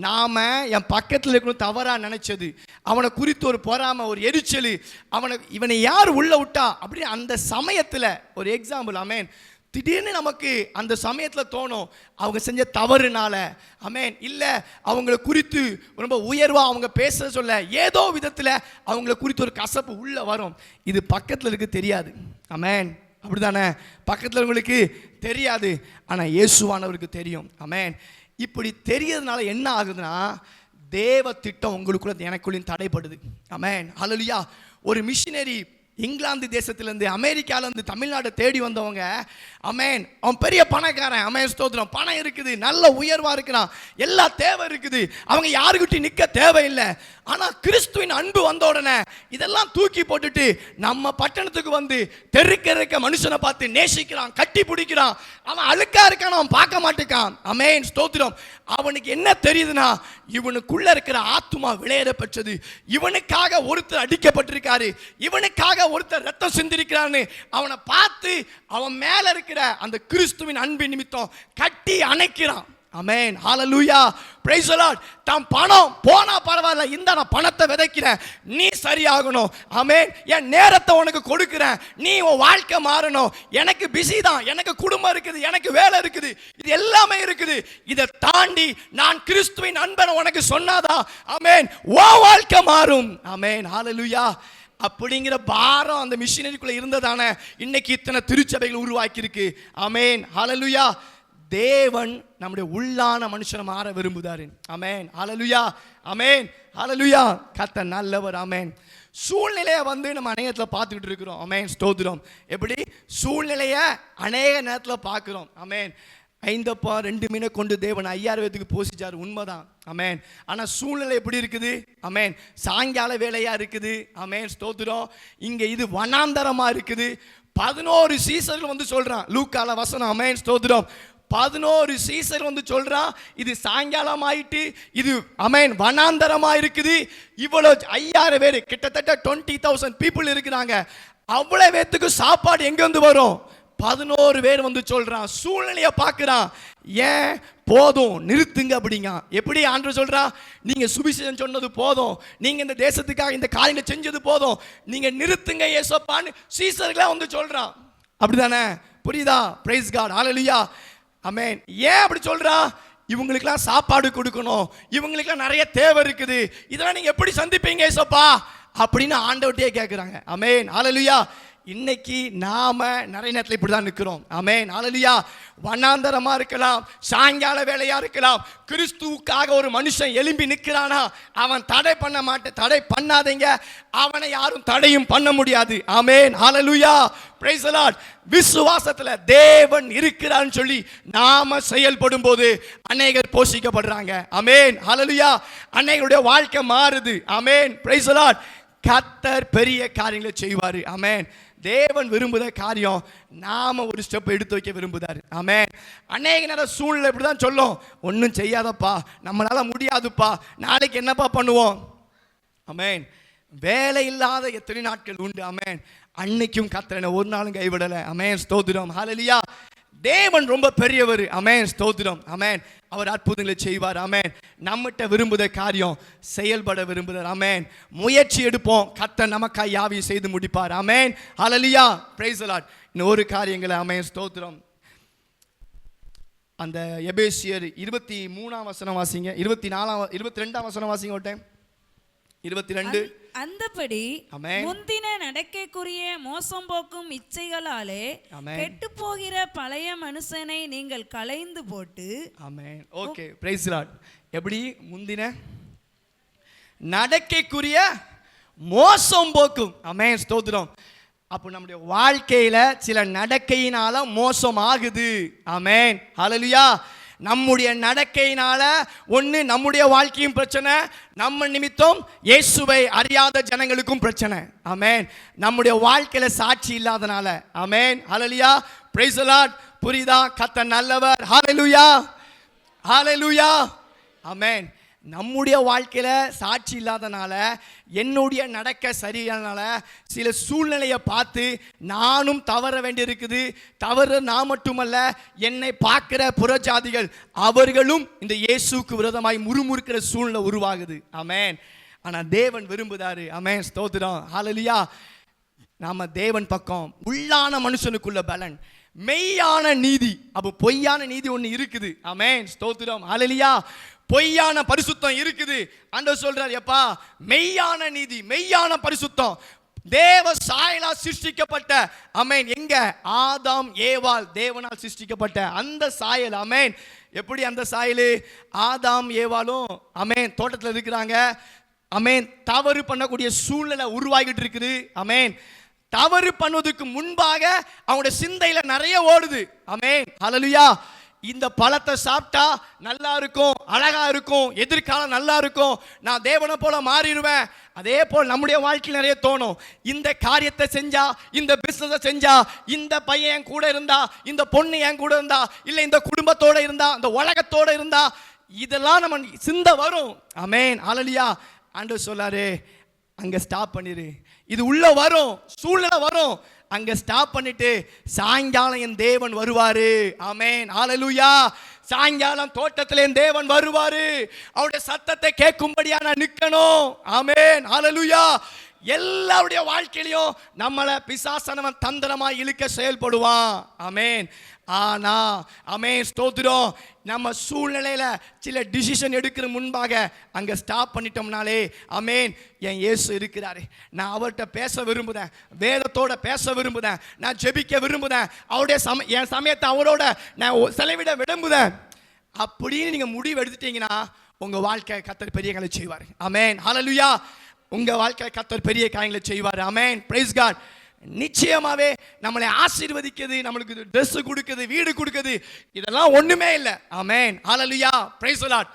நாம் என் பக்கத்தில் இருக்கணும் தவறாக நினச்சது, அவனை குறித்து ஒரு பொறாமை, ஒரு எரிச்சல், இவனை யார் உள்ள விட்டா அப்படின்னு அந்த சமயத்தில் ஒரு எக்ஸாம்பிள். அமேன், திடீர்னு நமக்கு அந்த சமயத்தில் தோணும் அவங்க செஞ்ச தவறுனால, அமேன், இல்லை அவங்கள குறித்து ரொம்ப உயர்வாக அவங்க பேச சொல்ல ஏதோ விதத்தில் அவங்கள குறித்து ஒரு கசப்பு உள்ளே வரும். இது பக்கத்தில் இருக்க தெரியாது. அமேன், அப்படிதானே? பக்கத்தில் உங்களுக்கு தெரியாது, ஆனால் இயேசுவானவருக்கு தெரியும். அமேன். இப்படி தெரியறதுனால என்ன ஆகுதுன்னா தேவ திட்டம் உங்களுக்குள்ள எனக்குள்ளையும் தடைப்படுது. அமேன், ஹல்லேலூயா. ஒரு மிஷினரி இங்கிலாந்து தேசத்திலேருந்து அமெரிக்காவிலேருந்து தமிழ்நாடு தேடி வந்தவங்க, அமேன், அவன் பெரிய பணக்காரன். அமேன், ஸ்தோத்திரம். பணம் இருக்குது, நல்ல உயர்வாக இருக்கிறான், எல்லா தேவை இருக்குது, அவங்க யாருக்கிட்டையும் நிற்க தேவையில்லை. ஆனால் கிறிஸ்துவின் அன்பு வந்த உடனே இதெல்லாம் தூக்கி போட்டுட்டு நம்ம பட்டணத்துக்கு வந்து தெருக்க இருக்க மனுஷனை பார்த்து நேசிக்கிறான், கட்டி பிடிக்கிறான். அவன் அழுக்கா இருக்கான், அவன் பார்க்க மாட்டேக்கான். அமேன், ஸ்தோத்திரம். அவனுக்கு என்ன தெரியுதுன்னா இவனுக்குள்ள இருக்கிற ஆத்துமா விளையாட பெற்றது, இவனுக்காக ஒருத்தர் அடிக்கப்பட்டிருக்காரு, இவனுக்காக ஒருத்தர் ரத்தம் சிந்திருக்கிறான்னு அவனை பார்த்து அவன் மேல இருக்கிற அந்த கிறிஸ்துவின் அன்பின் நிமித்தம் கட்டி அணைக்கிறான். அமேன், ஹல்லேலூயா, பிரைஸ் தி லார்ட். தான் பணம் போனா பரவாயில்ல, இந்த நான் பணத்தை விதைக்கிறேன், நீ சரியாகணும். அமேன், என் நேரத்தை உனக்கு கொடுக்கிறேன், நீ உன் வாழ்க்கை மாறணும். எனக்கு பிஸி தான், எனக்கு குடும்பம் இருக்குது, எனக்கு வேலை இருக்குது, இது எல்லாமே இருக்குது. இதை தாண்டி நான் கிறிஸ்துவின் அன்பனை உனக்கு சொன்னாதான் அமேன் உன் வாழ்க்கை மாறும். அமேன், ஹல்லேலூயா. அப்படிங்கிற பாரம் அந்த மிஷினரிக்குள்ள இருந்ததானே இன்னைக்கு இத்தனை திருச்சபைகள் உருவாக்கி இருக்கு. அமேன், ஹல்லேலூயா. தேவன் நம்முடைய உள்ளான மனுஷனை மாற விரும்புதாரு. அமேன், ஹல்லேலூயா. அமேன், ஹல்லேலூயா. கர்த்தர் நல்லவர். அமேன். சூழ்நிலையை நம்ம அநேகத்தில் பார்த்துக்கிட்டு இருக்கிறோம். அமேன், ஸ்தோத்திரம். எப்படி சூழ்நிலையை அநேக நேரத்தில் பார்க்குறோம். அமேன். 5 அப்பம் 2 மீனை கொண்டு தேவன் 5000 பேத்துக்கு போஷிச்சார், உண்மைதான். அமேன். ஆனால் சூழ்நிலை எப்படி இருக்குது? அமேன், சாயங்கால வேலையா இருக்குது. அமேன், ஸ்தோத்திரம். இங்கே இது வனாந்தரமா இருக்குது. 11 சீசர்கள் வந்து சொல்றான் லூக்கால வசனம். அமேன், ஸ்தோத்திரம். 11 சீசர் வந்து சொல்றான் இது சாயங்காலம் ஆயிட்டு, இது அமேன் வனாந்தரமா இருக்குது. இவ்வளவு 5000 பேர், கிட்டத்தட்ட 20,000 பீப்புள் இருக்கிறாங்க. அவ்வளவு பேத்துக்கு சாப்பாடு எங்க வந்து வரும்? 11 பேர் வந்து சொல்றான். சூழ்நிலையை பார்க்கிறான். ஏன் போதும் நிறுத்துங்க அப்படிங்க. எப்படி ஆண்டவர் சொல்றா, நீங்க சுவிசேஷம் சொன்னது போதும், நீங்க இந்த தேசத்துக்காக இந்த காரியங்களை செஞ்சது போதும், நீங்க நிறுத்துங்க ஏசப்பான்னு சீசர்களா வந்து சொல்றான். அப்படிதானே? புரியுதா? பிரைஸ் காட், ஹல்லேலூயா. அமேன். ஏன் அப்படி சொல்றா? இவங்களுக்கெல்லாம் சாப்பாடு கொடுக்கணும், இவங்களுக்கெல்லாம் நிறைய தேவை இருக்குது, இதெல்லாம் நீங்க எப்படி சந்திப்பீங்க ஏசப்பா அப்படின்னு ஆண்டவர்கிட்டயே கேட்குறாங்க. அமேன், ஹல்லேலூயா. இன்னைக்கு நாம நிறைய நேரத்தில் இப்படிதான் நிற்கிறோம். ஆமென், ஹல்லேலூயா. வண்ணாந்தரமா இருக்கலாம், சாயங்கால வேலையா இருக்கலாம், கிறிஸ்துவுக்காக ஒரு மனுஷன் எழும்பி நிற்கிறானா அவன் தடை பண்ணாதீங்க, அவனை யாரும் தடையும் பண்ண முடியாது. ஆமென், ஹல்லேலூயா, பிரைஸ் தி லார்ட். விசுவாசத்துல தேவன் இருக்கிறான்னு சொல்லி நாம செயல்படும் போது அநேகர் போஷிக்கப்படுறாங்க. ஆமென், ஹல்லேலூயா. அநேகருடைய வாழ்க்கை மாறுது. ஆமென், பிரைஸ் தி லார்ட். கர்த்தர் பெரிய காரியங்களை செய்வாரு. ஆமென். தேவன் விரும்புகிற காரியம் நாம ஒரு ஸ்டெப் எடுத்து வைக்க விரும்புதாரு. ஆமென். அநேக நேரம் சூழ்நிலை இப்படிதான் சொல்லும், ஒன்றும் செய்யாதப்பா, நம்மளால முடியாதுப்பா, நாளைக்கு என்னப்பா பண்ணுவோம். ஆமென். வேலை இல்லாத எத்தனை நாட்கள் உண்டு. ஆமென். அன்னைக்கும் கர்த்தர் ஒரு நாளும் கைவிடலை. ஆமென், ஸ்தோத்திரம், ஹல்லேலூயா. தேவன் ரொம்ப பெரியவர். ஆமென், ஸ்தோத்திரம். ஆமென். அவர் அற்புதங்களை செய்வார். ஆமென். நம்மகிட்ட விரும்புகிற காரியம் செயல்பட விரும்புகிறார். ஆமென். முயற்சி எடுப்போம், கர்த்தர் நமக்காய் யாவையும் செய்து முடிப்பார். ஆமென், ஹல்லேலூயா, பிரைஸ் தி லார்ட். இன்னும் ஒரு காரியங்களை, ஆமென், ஸ்தோத்திரம். அந்த எபேசியர் 23ஆம் வசனம் வாசிங்க, 22ஆம் வசனம் வாசிங்க ஒரு டைம். 22. அந்தபடி முந்தின நடக்கைக்குரிய மோசம் போக்கும் இச்சைகளாலே கெட்டு போகிற பழைய மனுஷனை நீங்கள் களைந்து போட்டு. ஆமென், ஓகே, பிரைஸ் தி லார்ட். எப்படி முந்தின நடக்கைக்குரிய மோசம் போக்கும். ஆமென், ஸ்தோத்திரம். அப்போ நம்முடைய வாழ்க்கையில சில நடக்கையினால மோசம் ஆகுது. ஆமென், ஹல்லேலூயா. நம்முடைய நடக்கையினால ஒன்று நம்முடைய வாழ்க்கையும் பிரச்சனை, நம்ம நிமித்தம் இயேசுவை அறியாத ஜனங்களுக்கும் பிரச்சனை. ஆமென். நம்முடைய வாழ்க்கையில சாட்சி இல்லாதனால. ஆமென், ஹல்லேலூயா, பிரைஸ் தி லார்ட். புரியுதா? கர்த்தர் நல்லவர். ஹல்லேலூயா, ஹல்லேலூயா, ஆமென். நம்முடைய வாழ்க்கையில சாட்சி இல்லாதனால, என்னுடைய நடக்க சரியானால சில சூழ்நிலையை பார்த்து நானும் தவற வேண்டியிருக்குது. தவறு நான் மட்டுமல்ல, என்னை பார்க்கிற புறஜாதிகள் அவர்களும் இந்த இயேசுக்கு விரோதமாய் முறுமுறுக்கிற சூழ்நிலை உருவாகுது. ஆமென். ஆனா தேவன் விரும்புதாரு. ஆமென், ஸ்தோத்திரம், ஹல்லேலூயா. நாம தேவன் பக்கம் உள்ளான மனுஷனுக்குள்ள பலன், மெய்யான நீதி. அப்போ பொய்யான நீதி ஒன்று இருக்குது. ஆமென், ஸ்தோத்திரம், ஹல்லேலூயா. பொய்யான பரிசுத்தம் இருக்குது. ஆண்டவர் சொல்றார், எப்பா மெய்யான நீதி, மெய்யான பரிசுத்தம், தேவ சாயலா சிருஷ்டிக்கப்பட்ட. ஆமென். எங்க? ஆதாம் ஏவாள் தேவனால் சிருஷ்டிக்கப்பட்ட அந்த சாயல். ஆமென். எப்படி அந்த சாயல்? ஆதாம் ஏவாளும் ஆமென் தோட்டத்தில் இருக்கிறாங்க. ஆமென். தவறு பண்ணக்கூடிய சூழ்நிலை உருவாகிட்டு இருக்குது. ஆமென். தவறு பண்ணுவதற்கு முன்பாக அவங்களுடைய சிந்தையில நிறைய ஓடுது. ஆமென், ஹல்லேலூயா. இந்த பழத்தை சாப்பிட்டா நல்லா இருக்கும், அழகா இருக்கும், எதிர்காலம் நல்லா இருக்கும், நான் தேவனை போல மாறிடுவேன். அதே போல் நம்முடைய வாழ்க்கையில் நிறைய தோணும், இந்த காரியத்தை செஞ்சா, இந்த பிசினஸ் செஞ்சா, இந்த பையன் என் கூட இருந்தா, இந்த பொண்ணு என் கூட இருந்தா, இல்லை இந்த குடும்பத்தோட இருந்தா, இந்த உலகத்தோட இருந்தா, இதெல்லாம் நம்ம சிந்த வரும். ஆமென், ஹல்லேலூயா. ஆண்டவர் சொல்லாரு, அங்க ஸ்டாப் பண்ணிரு. இது உள்ள வரும், சூழ்நிலை வரும், அங்க ஸ்டாப் பண்ணிட்டு சாயங்காலம் என் தேவன் வருவாரு. ஆமென், ஹல்லேலூயா. சாயங்காலம் தோட்டத்திலே என் தேவன் வருவாரு. அவருடைய சத்தத்தை கேட்கும்படியா நான் நிற்கணும். ஆமென், ஹல்லேலூயா. எல்லாருடைய வாழ்க்கையிலையும் நம்மளை பிசாசனவன் தந்திரமா இழுக்க செயல்படுவான். ஆமென். ஆனா ஆமென், ஸ்தோத்திரம், நம்ம சூழ்நிலையில சில டிசிஷன் எடுக்கிற முன்பாக அங்க ஸ்டாப் பண்ணிட்டோம்னாலே, ஆமென், என் இயேசு இருக்கிறாரு, நான் அவர்கிட்ட பேச விரும்புதேன், வேதத்தோட பேச விரும்புதேன், நான் ஜெபிக்க விரும்புதேன், அவருடைய என் சமயத்தை அவரோட நான் செலவிட விரும்புதேன் அப்படின்னு நீங்க முடிவு எடுத்துட்டீங்கன்னா உங்க வாழ்க்கை கர்த்தர் பெரிய காரியங்களை செய்வார். ஆமென், ஹல்லேலூயா. உங்க வாழ்க்கையில கர்த்தர் பெரிய காரியங்களை செய்வார். ஆமென், பிரைஸ் காட். நிச்சயமாவே நம்மளை ஆசீர்வதிக்குது, நம்மளுக்கு ட்ரெஸ் கொடுக்குது, வீடு கொடுக்குது, இதெல்லாம் ஒண்ணுமே இல்லை. ஆமென், ஹல்லேலூயா, பிரைஸ் தி லார்ட்.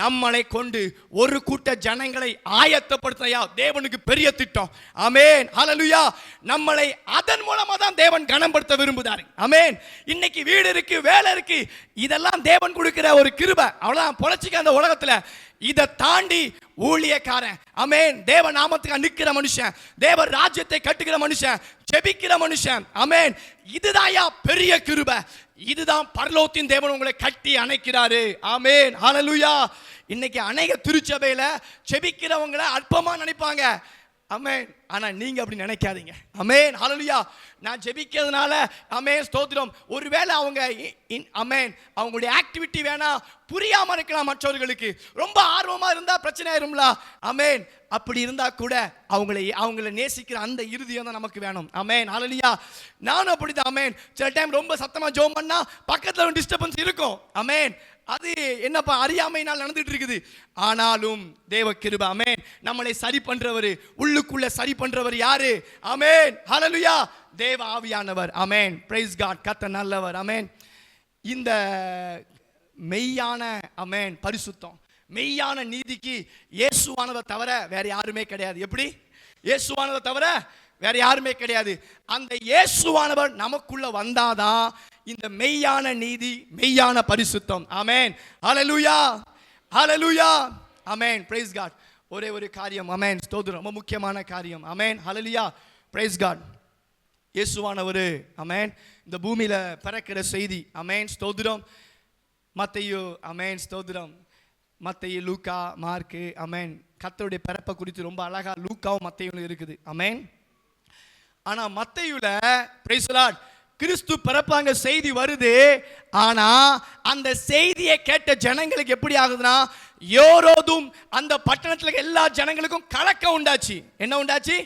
நம்மளை கொண்டு ஒரு கூட்ட ஜனங்களை ஆயத்தப்படுத்தியா தேவனுக்கு பெரிய திட்டம். ஆமென், ஹல்லேலூயா. நம்மளை அதன் மூலமா தான் தேவன் கனப்படுத்த விரும்புகிறார். ஆமென். இன்னைக்கு வீடு இருக்கு, வேலை இருக்கு, இதெல்லாம் தேவன் கொடுக்கிற ஒரு கிருபை. அவ்வளவுதான், பொழைச்சிக்க அந்த உலகத்துல. இதை தாண்டி ஊழியக்காரன், ஆமென், தேவ நாமத்துக்கு நிற்கிற மனுஷன், தேவ ராஜ்யத்தை கட்டுகிற மனுஷன், ஜெபிக்கிற மனுஷன், ஆமென், இதுதான்யா பெரிய கிருபை. இதுதான் பரலோகத்தின் தேவன் உங்களை கட்டி அணைக்கிறாரு. ஆமென், ஹல்லேலூயா. இன்னைக்கு அநேக திருச்சபையில ஜெபிக்கிறவங்களை அற்பமா நினைப்பாங்க. ஆமென். ஆனா நீங்க அப்படி நினைக்காதீங்க. ஆமென். ஹல்லேலூயா. நான் ஜெபிக்கிறதுனால ஆமென் ஸ்தோத்திரம். ஒருவேளை அவங்க ஆமென் அவங்களுடைய ஆக்டிவிட்டி வேணா புரியாம இருக்கலாம் மற்றவர்களுக்கு. ரொம்ப ஆர்வமா இருந்தா பிரச்சனை ஆயிரும்ல. ஆமென். அப்படி இருந்தா கூட அவங்களை நேசிக்கிற அந்த இருதயம் தான் நமக்கு வேணும். ஆமென். ஹல்லேலூயா. நானும் அப்படிதான். ஆமென். சில டைம் ரொம்ப சத்தமா ஜெபம் பண்ணா பக்கத்துல ஒரு டிஸ்டர்பன்ஸ் இருக்கும். ஆமென். அது என்னப்பா அறியாமையினால் நடந்துட்டு இருக்குது. ஆனாலும் தேவ கிருபை. ஆமென். நம்மளை சரி பண்றவர், உள்ளுக்குள்ள சரி பண்றவர் யாரு? ஆமென். ஹல்லேலூயா. தேவ ஆவியானவர். ஆமென். Praise God. கர்த்தர் நல்லவர். ஆமென். இந்த மெய்யான ஆமென் பரிசுத்தம், மெய்யான நீதிக்கு இயேசுவானதை தவிர வேற யாருமே கிடையாது. எப்படி? இயேசுவானதை தவிர வேற யாருமே கிடையாது. அந்த இயேசுவானவர் நமக்குள்ள வந்தாதான் இந்த மெய்யான நீதி, மெய்யான பரிசுத்தம். ஆமென். ஹல்லேலூயா. ஹல்லேலூயா. ஆமென். Praise God. ஒரே ஒரு காரியம். ஆமென் ஸ்தோத்திரம். ரொம்ப முக்கியமான காரியம். ஆமென். ஹல்லேலூயா. Praise God. இயேசுவானவர் ஆமென் இந்த பூமியில பிறக்கிற செய்தி. ஆமென் ஸ்தோத்திரம். மத்தேயு ஆமென் ஸ்தோத்திரம். மத்தேயு, லூக்கா, மார்க்கு ஆமென் கர்த்தருடைய பிறப்பை குறித்து ரொம்ப அழகா லூக்காவும் மத்தேயுல இருக்குது. ஆமென். ஆனா மத்தேயுல பிரைஸ் லார்ட் கிறிஸ்து பிறப்பாங்க செய்தி வருது. ஆனா அந்த செய்தியை கேட்ட ஜனங்களுக்கு எப்படி ஆகுதுன்னா, யோரோதும் அந்த பட்டணத்துல எல்லா ஜனங்களுக்கும் கலக்கம் உண்டாச்சு. என்ன உண்டாச்சு?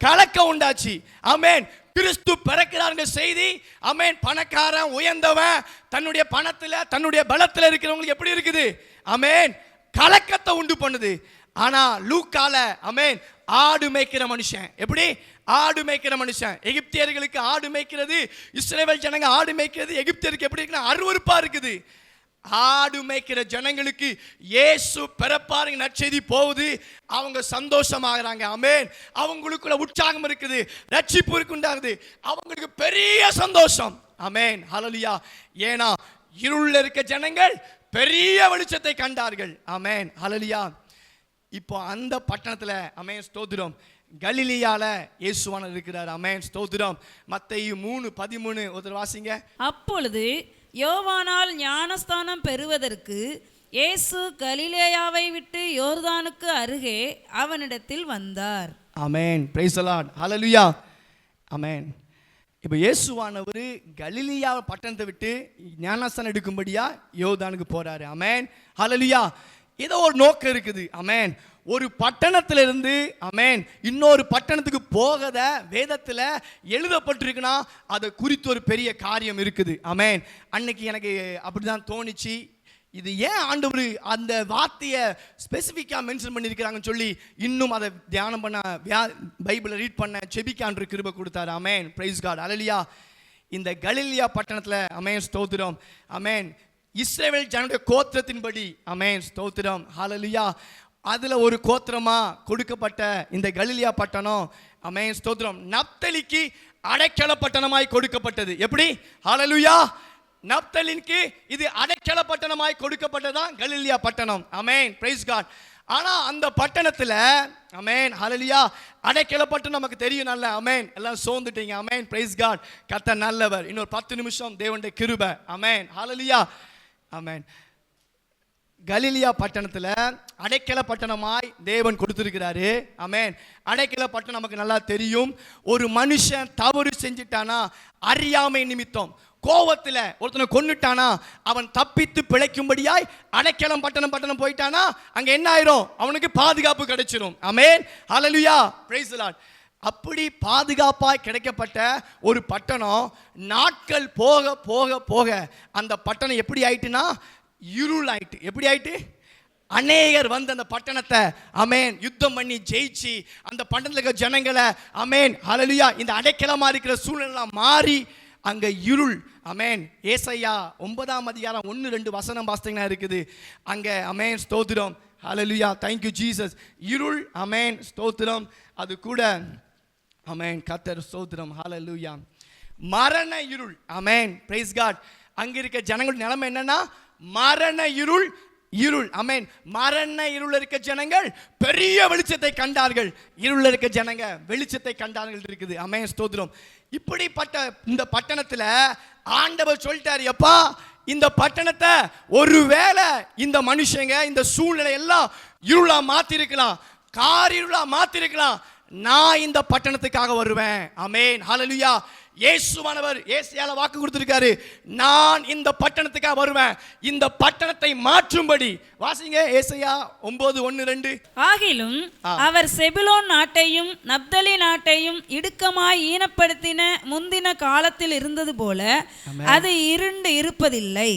கலக்கம் உண்டாச்சு. ஆமென். கிறிஸ்து பிறக்கிறாருங்க செய்தி. ஆமென். பணக்காரன், உயர்ந்தவன், தன்னுடைய பணத்துல தன்னுடைய பலத்துல இருக்கிறவங்களுக்கு எப்படி இருக்குது? ஆமென். கலக்கத்தை உண்டு பண்ணுது. ஆனா லூக்கால ஆமென் ஆடு மேய்க்கிற மனுஷன். எப்படி? ஆடு மேய்க்கிற மனுஷன். எகிப்தியர்களுக்கு ஆடு மேய்க்கிறது, இஸ்ரவேல் ஜனங்க ஆடு மேய்க்கிறது எகிப்தியருக்கு எப்படி இருக்குன்னா அருவருப்பா இருக்குது. ஆடு மேய்க்கிற ஜனங்களுக்கு இயேசு பிறப்பாருங்க நற்செய்தி போகுது. அவங்க சந்தோஷமாகறாங்க. ஆமென். அவங்களுக்குள்ள உற்சாகம் இருக்குது, ரட்சிப்பு இருக்குண்டாகுது. அவங்களுக்கு பெரிய சந்தோஷம். ஆமென். ஹல்லேலூயா. ஏனா இருள்ல இருக்க ஜனங்கள் பெரிய வெளிச்சத்தை கண்டார்கள். ஆமென். ஹல்லேலூயா. இப்போ அந்த பட்டணத்துல ஆமென் ஸ்தோத்திரம் கலிலியால இயேசுவானவர் இருக்கிறார். ஆமென் ஸ்தோத்திரம். மத்தேயு 3:13 ஒருத்தர் வாசிங்க. அப்பொழுது யோவானால் ஞானஸ்தானம் பெறுவதற்கு இயேசு கலிலேயாவை விட்டு யோர்தானுக்கு அருகே அவனிடத்தில் வந்தார். ஆமென். Praise the Lord. ஹல்லேலூயா. ஆமென். இப்போ இயேசுவானவர் கலிலியா பட்டணத்தை விட்டு ஞானஸ்தானம் எடுக்கும்படியா யோர்தானுக்கு போறாரு. ஆமென். ஹல்லேலூயா. ஏதோ ஒரு நோக்கம் இருக்குது. ஆமென். ஒரு பட்டணத்திலிருந்து ஆமென் இன்னொரு பட்டணத்துக்கு போகத வேதத்தில் எழுதப்பட்டிருக்குன்னா அதை குறித்து ஒரு பெரிய காரியம் இருக்குது. ஆமென். அன்னைக்கு எனக்கு அப்படிதான் தோணிச்சு. இது ஏன் ஆண்டவர் அந்த வார்த்தையை ஸ்பெசிஃபிக்காக மென்ஷன் பண்ணியிருக்கிறாங்கன்னு சொல்லி இன்னும் அதை தியானம் பண்ண, பைபிளை ரீட் பண்ண, செபிக்கான்ற கிருபை கொடுத்தாரு. ஆமென். Praise God. ஹல்லேலூயா. இந்த கலிலியா பட்டணத்தில் ஆமென் ஸ்தோத்திரம் ஆமென் இஸ்ரவேல் ஜனங்களுடைய கோத்திரத்தின்படி ஆமென் ஸ்தோத்திரம் ஹல்லேலூயா அதுல ஒரு கோத்திரமா கொடுக்கப்பட்ட இந்த கலிலியா பட்டணம் ஆமென் ஸ்தோத்திரம் நப்தலிக்கு அடைக்கல பட்டணமாய் கொடுக்கப்பட்டது. எப்படி? ஹல்லேலூயா. நப்தலிக்கு இது அடைக்கல பட்டணமாய் கொடுக்கப்பட்டதான் கலிலியா பட்டணம். ஆமென். Praise God. ஆனா அந்த பட்டணத்துல ஆமென் ஹல்லேலூயா அடைக்கல பட்டணம் நமக்கு தெரியும் நல்ல. ஆமென். எல்லாம் சோர்ந்துட்டீங்க. ஆமென். Praise God. கர்த்தர் நல்லவர். இன்னொரு 10 நிமிஷம் தேவனுடைய கிருபை. ஆமென். ஹல்லேலூயா. ஆமென். கலிலியா பட்டணத்துல அடைக்கல பட்டணமாய் தேவன் கொடுத்திருக்கிறாரு. ஆமென். அடைக்கல பட்டணம் நமக்கு நல்லா தெரியும். ஒரு மனுஷன் தவறு செஞ்சிட்டானா அறியாமை நிமித்தம் கோவத்துல ஒருத்தனை கொன்னுட்டானா அவன் தப்பித்து பிழைக்கும்படியாய் அடைக்கலம் பட்டணம் போயிட்டானா அங்க என்ன ஆயிரும்? அவனுக்கு பாதுகாப்பு கிடைச்சிரும். ஆமென். ஹல்லேலூயா. Praise the Lord. அப்படி பாதுகாப்பாய் கிடைக்கப்பட்ட ஒரு பட்டணம் நாட்கள் போக போக போக அந்த பட்டணம் எப்படி ஆயிட்டுனா இருள் ஆயிட்டு. எப்படி ஆயிட்டு? அநேகர் வந்து அந்த பட்டணத்தை ஆமென் யுத்தம் பண்ணி ஜெயிச்சு அந்த பட்டணத்துல இருக்க ஜனங்களை ஆமென் ஹல்லேலூயா இந்த அடைக்கலமா இருக்கிற சூழ்நிலை மாறி அங்க இருள். ஆமென். ஏசாயா 9ஆம் அதிகாரம் 1-2 வசனம் வாசித்தீங்கன்னா இருக்குது அங்க. ஆமென் ஸ்தோத்திரம் ஹல்லேலூயா. thank you Jesus. இருள். ஆமென் ஸ்தோத்திரம். அது கூட ஆமென் கர்த்தர் ஸ்தோத்திரம் ஹல்லேலூயா. மரண இருள். ஆமென். Praise God. அங்க இருக்க ஜனங்களுடைய நிலைமை என்னன்னா மரண இருள். இருள். ஆமென். மரண இருள் இருக்க ஜனங்கள் பெரிய வெளிச்சத்தை கண்டார்கள். இருள் இருக்க ஜனங்க வெளிச்சத்தை கண்டார்கள் இருக்குது. ஆமென் ஸ்தோத்திரம். இப்படிப்பட்ட இந்த பட்டணத்துல ஆண்டவர் சொல்லிட்டாரு, எப்பா இந்த பட்டணத்தை ஒருவேளை இந்த மனுஷங்க இந்த சூழ்நிலை எல்லாம் இருளா மாத்திருக்கலாம், காரிருளா மாத்திருக்கலாம். நான் இந்த பட்டணத்துக்காக வருவேன். ஆமென், ஹalleluya. இயேசுவானவர் ஏசாயால வாக்கு கொடுத்திருக்காரு, நான் இந்த பட்டணத்துக்காக வருவேன், இந்த பட்டணத்தை மாற்றும்படி. வாசிங்க ஏசாயா 9:1-2. ஆகிலும் அவர் செபுலோன் நாட்டையும் நப்தலி நாட்டையும் இடுக்கமாய் ஈனப்படுத்தின முந்தின காலத்தில் இருந்தது போல அது இருண்டு இருப்பதில்லை.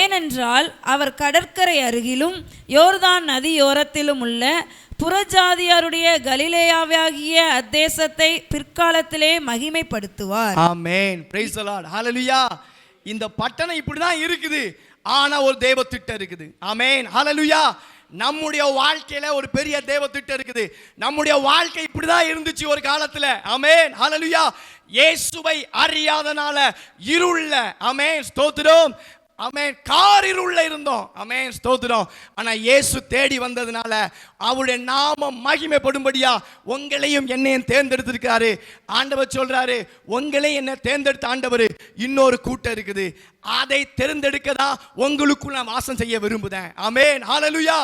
ஏனென்றால் அவர் கடற்கரை அருகிலும் யோர்தான் நதியோரத்திலும் உள்ள புறஜாதியாருடைய கலிலேயாவாகிய அத்தேசத்தை பிற்காலத்திலே மகிமைப்படுத்துவார். ஆமென், பிரைஸ் தி லார்ட், ஹalleluya. இந்த பட்டணம் இப்படிதான் இருக்குது, ஆனா ஒரு தேவ திட்டம் இருக்குது. ஆமென், ஹalleluya. நம்முடைய வாழ்க்கையில ஒரு பெரிய தேவ திட்டம் இருக்குது. நம்முடைய வாழ்க்கை இப்படிதான் இருந்துச்சு ஒரு காலத்துல. ஆமென், ஹalleluya. இயேசுவை அறியாதனால இருள்ல, ஆமென், ஸ்தோத்திரம், ஆமென், காரிருள்ள இருந்தோம். ஆமென், ஸ்தோத்திரம். ஆனா இயேசு தேடி வந்ததுனால அவருடைய நாமம் மகிமைப்படும்படியா உங்களையும் என்னையும் தேர்ந்தெடுத்திருக்காரு. ஆண்டவர் சொல்றாரு, உங்களையும் என்ன தேர்ந்தெடுத்த ஆண்டவர் இன்னொரு கூட்டம் இருக்குது, அதை தேர்ந்தெடுக்கதா உங்களுக்குள்ள வாசம் செய்ய விரும்புதேன். ஆமென், ஹalleluya.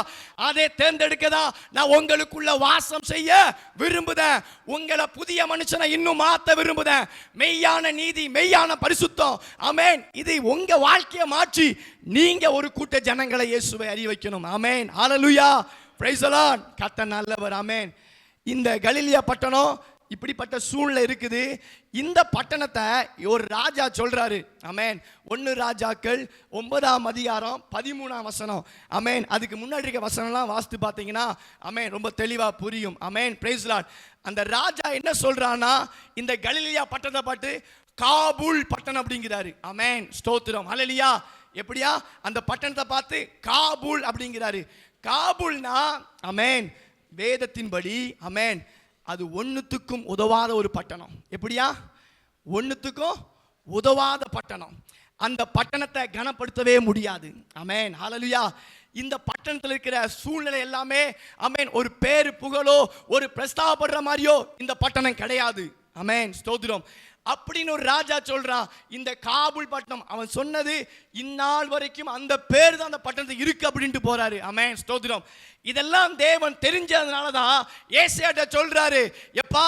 அதை தேர்ந்தெடுக்கதா நான் உங்களுக்குள்ள வாசம் செய்ய விரும்புதேன். உங்களை புதிய மனுஷனை இன்னும் மாத்த விரும்புதேன். மெய்யான நீதி, மெய்யான பரிசுத்தம், ஆமென், இது உங்க வாழ்க்கையை மாற்றி நீங்க ஒரு கூட்ட ஜனங்களை இயேசுவை அறிய வைக்கணும். ஆமென், ஹalleluya. Praise the Lord. கர்த்தர் நல்லவர். ஆமென். இந்த கலிலேயா பட்டணம் இப்படிப்பட்ட சூழ்நிலை இருக்குது. இந்த பட்டணத்தை ஒரு ராஜா சொல்றாரு. ஆமென். 1 ராஜாக்கள் 9:13. ஆமென். அதுக்கு முன்னாடி இருக்க வசனம்லாம் வாசித்து பார்த்தீங்கன்னா ஆமென் ரொம்ப தெளிவா புரியும். ஆமென், பிரைஸ் லார்ட். அந்த ராஜா என்ன சொல்றானா, இந்த கலிலேயா பட்டணத்தை பார்த்து காபூல் பட்டணம் அப்படிங்கிறாரு. ஆமென், ஸ்தோத்திரம், ஹalleluya. எப்படியா அந்த பட்டணத்தை பார்த்து காபூல் அப்படிங்கிறாரு. காபூல்னா ஆமென் வேதத்தின்படி ஆமென் அது ஒன்னுத்துக்கும் உதவாத ஒரு பட்டணம். எப்படியா ஒன்னுத்துக்கும் உதவாத பட்டணம். அந்த பட்டணத்தை கனப்படுத்தவே முடியாது. ஆமென், ஹalleluya. இந்த பட்டணத்தில் இருக்கிற சூழ்நிலை எல்லாமே ஆமென் ஒரு பேரு புகழோ ஒரு பிரஸ்தாபப்படுற மாதிரியோ இந்த பட்டணம் கிடையாது. ஆமென், ஸ்தோத்திரம். அப்படின்னு ஒரு ராஜா சொல்றான், இந்த காபூல் பட்டணம் அவன் சொன்னது இந்நாள் வரைக்கும் அந்த பேர் தான் அந்த பட்டணத்துக்கு இருக்கு அப்படின்ட்டு போறாரு. ஆமென், ஸ்தோத்திரம். இதெல்லாம் தேவன் தெரிஞ்சதுனால தான் ஏசாயா சொல்றாரு, எப்பா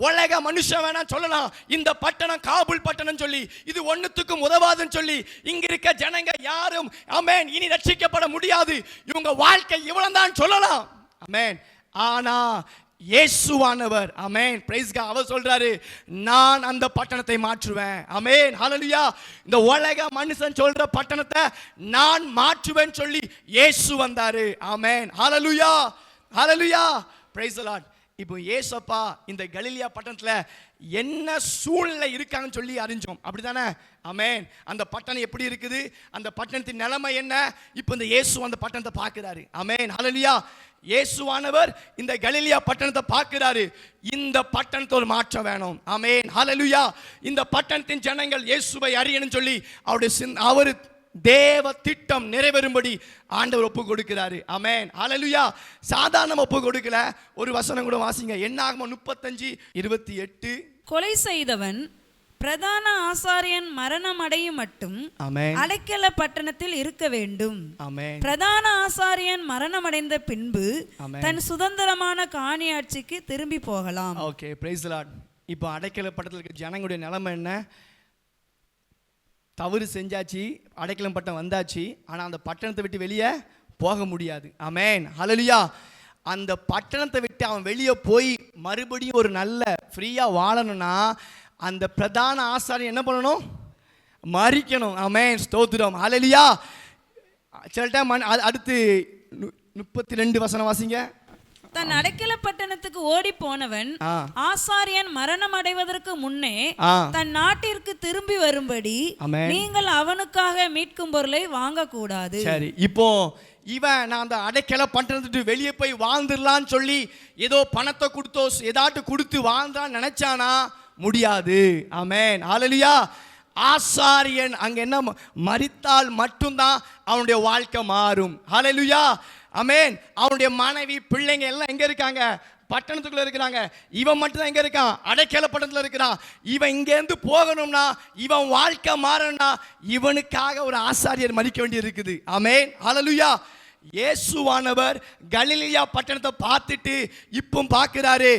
உலக மனுஷன் வேணா சொல்லலாம் இந்த பட்டணம் காபூல் பட்டணம் சொல்லி, இது ஒண்ணுத்துக்கும் உதவாதுன்னு சொல்லி, இங்க இருக்க ஜனங்க யாரும் ஆமென் இனி ரட்சிக்கப்பட முடியாது, இவங்க வாழ்க்கை இவ்வளவு தான் சொல்லலாம். ஆமென். ஆனா இயேசுவானவர் ஆமென் பிரைஸ் காட் அவர் சொல்றாரு, நான் அந்த பட்டணத்தை மாற்றுவேன். ஆமென், ஹalleluya. இந்த உலக மனுஷன் சொல்ற பட்டணத்தை நான் மாற்றுவேன் சொல்லி இயேசு வந்தாரு. ஆமென், ஹalleluya, ஹalleluya, பிரைஸ் தி லார்ட். இப்போ இயேசப்பா இந்த கலிலேயா பட்டணத்துல என்ன சூழ்நிலை இருக்காங்கன்னு சொல்லி அறிஞ்சோம், அப்படிதானே? ஆமென். அந்த பட்டணம் எப்படி இருக்குது, அந்த பட்டணத்தின் நிலைமை என்ன, இப்போ இந்த இயேசு அந்த பட்டணத்தை பார்க்கிறாரு. ஆமென், ஹalleluya. இயேசுவானவர் இந்த கலிலேயா பட்டணத்தை பார்க்கிறாரு. இந்த பட்டணத்தை ஒரு மாற்றம் வேணும். ஆமென், ஹalleluya. இந்த பட்டணத்தின் ஜனங்கள் இயேசுவை அறியணும்னு சொல்லி அவர் தேவ திட்டம் நிறைவேறும்படி ஆண்டவர் ஒப்பு கொடுக்கிறாரு. ஆமென், ஹalleluya. சாதாரண ஒப்பு கொடுக்கல. ஒரு வசனம் கூட வாசிங்க, என்னாகமம் 35:28. கொலை செய்தவன் பிரதான ஆசாரியன் மரணம் அடையும் மட்டும் அடைக்கல பட்டணத்தில் இருக்க வேண்டும். பிரதான ஆசாரியன் மரணம் அடைந்த பின்பு தன் சுதந்திரமான காணியாட்சிக்கு திரும்பி போகலாம். Okay, price the Lord. இப்போ அடைக்கல பட்டணத்தில் இருக்க ஜனங்களுடைய நிலைமை என்ன? தவறு செஞ்சாச்சு, அடைக்கலம் பட்டம் வந்தாச்சு, ஆனால் அந்த பட்டணத்தை விட்டு வெளியே போக முடியாது. ஆமென், ஹalleluya. அந்த பட்டணத்தை விட்டு அவன் வெளியே போய் மறுபடியும் ஒரு நல்ல ஃப்ரீயாக வாழணும்னா அந்த பிரதான ஆசாரியன் என்ன பண்ணணும்? மரிக்கணும். ஆமென், ஸ்தோத்திரம், ஹalleluya. சில டைம் அடுத்து 32 வசனம் வாசிங்க. தன் அடைக்கல பட்டணத்துக்கு ஓடி போனவன் ஆசாரியன் மரணம் அடைவதற்கு முன்னே தன் நாட்டிற்கு திரும்பி வரும்படி நீங்கள் அவனுக்காக மீட்கும் பொருளை வாங்க கூடாது. சரி, இப்போ இவன் நான் அந்த அடைக்கல பட்டணத்துக்கு வெளியே போய் வாழ்ந்துடலான்னு சொல்லி ஏதோ பணத்தை கொடுத்தோ ஏதாட்டு கொடுத்து வாழ்ந்தான்னு நினைச்சானா? முடியாது. ஆமென், ஹalleluya. ஆசாரியன் அங்க என்ன மரித்தால் மட்டும்தான் அவனுடைய வாழ்க்கை மாறும். ஹalleluya, ஆமென். அவனுடைய மனைவி பிள்ளைங்க எல்லாம் எங்க இருக்காங்க? பட்டணத்துக்குள்ள இருக்கிறாங்க. இவன் மட்டும் தான் எங்க இருக்கான்? அடைக்கல பட்டணத்துல இருக்கிறான். இவன் இங்க இருந்து போகணும்னா, இவன் வாழ்க்கை மாறணும்னா இவனுக்காக ஒரு ஆசாரியர் மரிக்க வேண்டி இருக்குது. ஆமென், ஹalleluya. இயேசுவானவர் கலிலேயா பட்டணத்தை பார்த்துட்டு இப்போ பார்க்கிறாரு,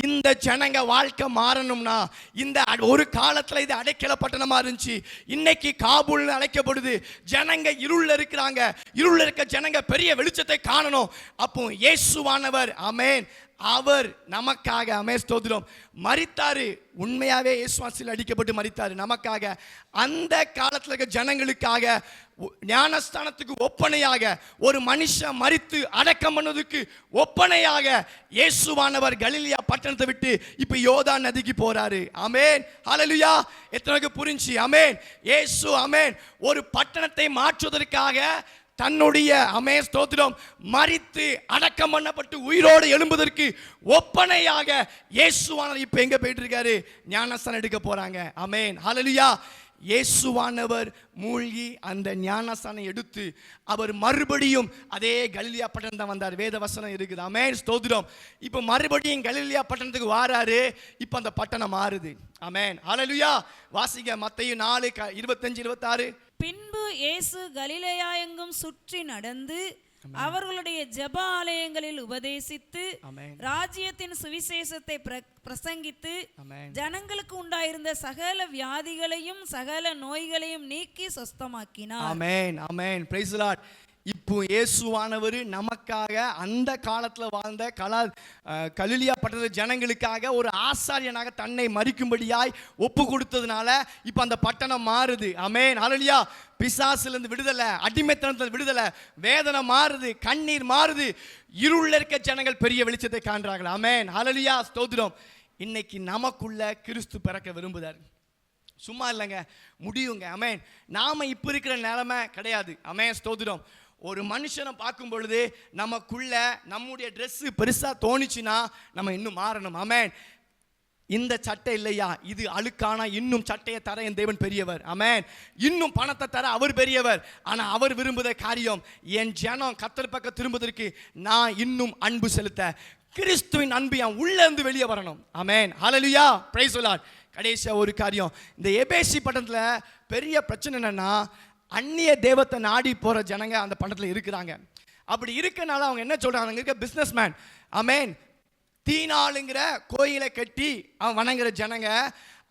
இந்த ஜனங்க வாழ்க்கை மாறணும்னா, இந்த ஒரு காலத்துல இது அடைக்கல பட்டணமா இருந்துச்சு, இன்னைக்கு காபூல் அழைக்கப்படுது, ஜனங்க இருள்ல இருக்கிறாங்க, இருள்ல இருக்க ஜனங்க பெரிய வெளிச்சத்தை காணணும். அப்போ இயேசுவானவர் ஆமென் அவர் நமக்காக ஆமென் ஸ்தோத்திரம் மரித்தாரு. உண்மையாவே இயேசுவாசில் அடிக்கப்பட்டு மரித்தாரு நமக்காக. அந்த காலத்துல இருக்க ஜனங்களுக்காக ஞானஸ்தானத்துக்கு ஒப்பனையாக ஒரு மனுஷன் மரித்து அடக்கம் பண்ணதுக்கு ஒப்பனையாக இயேசுவானவர் கலிலேயா பட்டணத்தை விட்டு இப்ப யோர்தான் நதிக்கு போறாரு. ஆமென் ஹல்லேலூயா. எத்தனைக்கு புரிஞ்சு? ஆமென். இயேசு ஆமென் ஒரு பட்டணத்தை மாற்றுவதற்காக தன்னுடைய ஆமென் ஸ்தோத்திரம் மரித்து அடக்கம் பண்ணப்பட்டு உயிரோடு எழும்புவதற்கு ஒப்பனையாக இயேசுவானவர் இப்ப எங்க போயிட்டு இருக்காரு? ஞானஸ்தானம் எடுக்க போறாங்க. ஆமென் ஹல்லேலூயா. இயேசுவானவர் மூழ்கி அந்த ஞானஸ்தானம் எடுத்து அவர் மறுபடியும் அதே கலிலேயா பட்டணம் தான் வந்தார். வேத வசனம் இருக்குது. ஆமென் ஸ்தோத்திரம். இப்போ மறுபடியும் கலிலேயா பட்டணத்துக்கு வாராரு. இப்போ அந்த பட்டணம் மாறுது. ஆமென் ஹல்லேலூயா. வாசிங்க மத்தேயு 4:25-26. பின்பு இயேசு கலிலேயா எங்கும் சுற்றி நடந்து அவர்களுடைய ஜெப ஆலயங்களில் உபதேசித்து ராஜ்யத்தின் சுவிசேஷத்தை பிரசங்கித்து ஜனங்களுக்கு உண்டாயிருந்த சகல வியாதிகளையும் சகல நோய்களையும் நீக்கி சொஸ்தமாக்கினார். ஆமென் ஆமென் பிரைஸ் தி லார்ட். இப்போ இயேசுவானவர் நமக்காக அந்த காலத்தில் வாழ்ந்த கலிலேயா பட்டண ஜனங்களுக்காக ஒரு ஆசாரியனாக தன்னை மரிக்கும்படியாய் ஒப்பு கொடுத்ததுனால இப்போ அந்த பட்டணம் மாறுது. ஆமென் ஹல்லேலூயா. பிசாசிலிருந்து விடுதலை, அடிமைத்தனத்தில் விடுதலை, வேதனை மாறுது, கண்ணீர் மாறுது, இருளில் இருக்க ஜனங்கள் பெரிய வெளிச்சத்தை காண்றார்கள். ஆமென் ஹல்லேலூயா ஸ்தோத்திரம். இன்னைக்கு நமக்குள்ள கிறிஸ்து பிறக்க விரும்புகிறார். சும்மா இல்லைங்க, முடியுங்க. ஆமென். நாம இப்போ இருக்கிற நிலைமை கிடையாது. ஆமென் ஸ்தோத்திரம். ஒரு மனுஷனை பார்க்கும் பொழுது நமக்குள்ள நம்முடைய ட்ரெஸ் பெருசா தோணுச்சுன்னா நம்ம இன்னும் மாறணும். ஆமென். இந்த சட்டை இல்லையா, இது அழுக்கானா இன்னும் சட்டையை தர என் தேவன் பெரியவர். ஆமென். இன்னும் பணத்தை தர அவர் பெரியவர். ஆனா அவர் விரும்புகிற காரியம் என் ஜனம் கர்த்தர் பக்கம் திரும்புவதற்கு நான் இன்னும் அன்பு செலுத்த கிறிஸ்துவின் அன்பு என் உள்ள இருந்து வெளியே வரணும். ஆமென் ஹல்லேலூயா பிரைஸ் தி லார்ட். கடைசியா ஒரு காரியம், இந்த எபேசி பட்டணத்துல பெரிய பிரச்சனை என்னன்னா, அந்நிய தெய்வத்தை நாடி போற ஜனங்க அந்த பட்டணத்துல இருக்கிறாங்க. அப்படி இருக்கனால அவங்க என்ன சொல்றாங்க, அங்க இருக்க பிசினஸ் மேன் ஆமென் தீனாளுங்கிற கோயிலை கட்டி அவன் வணங்குற ஜனங்க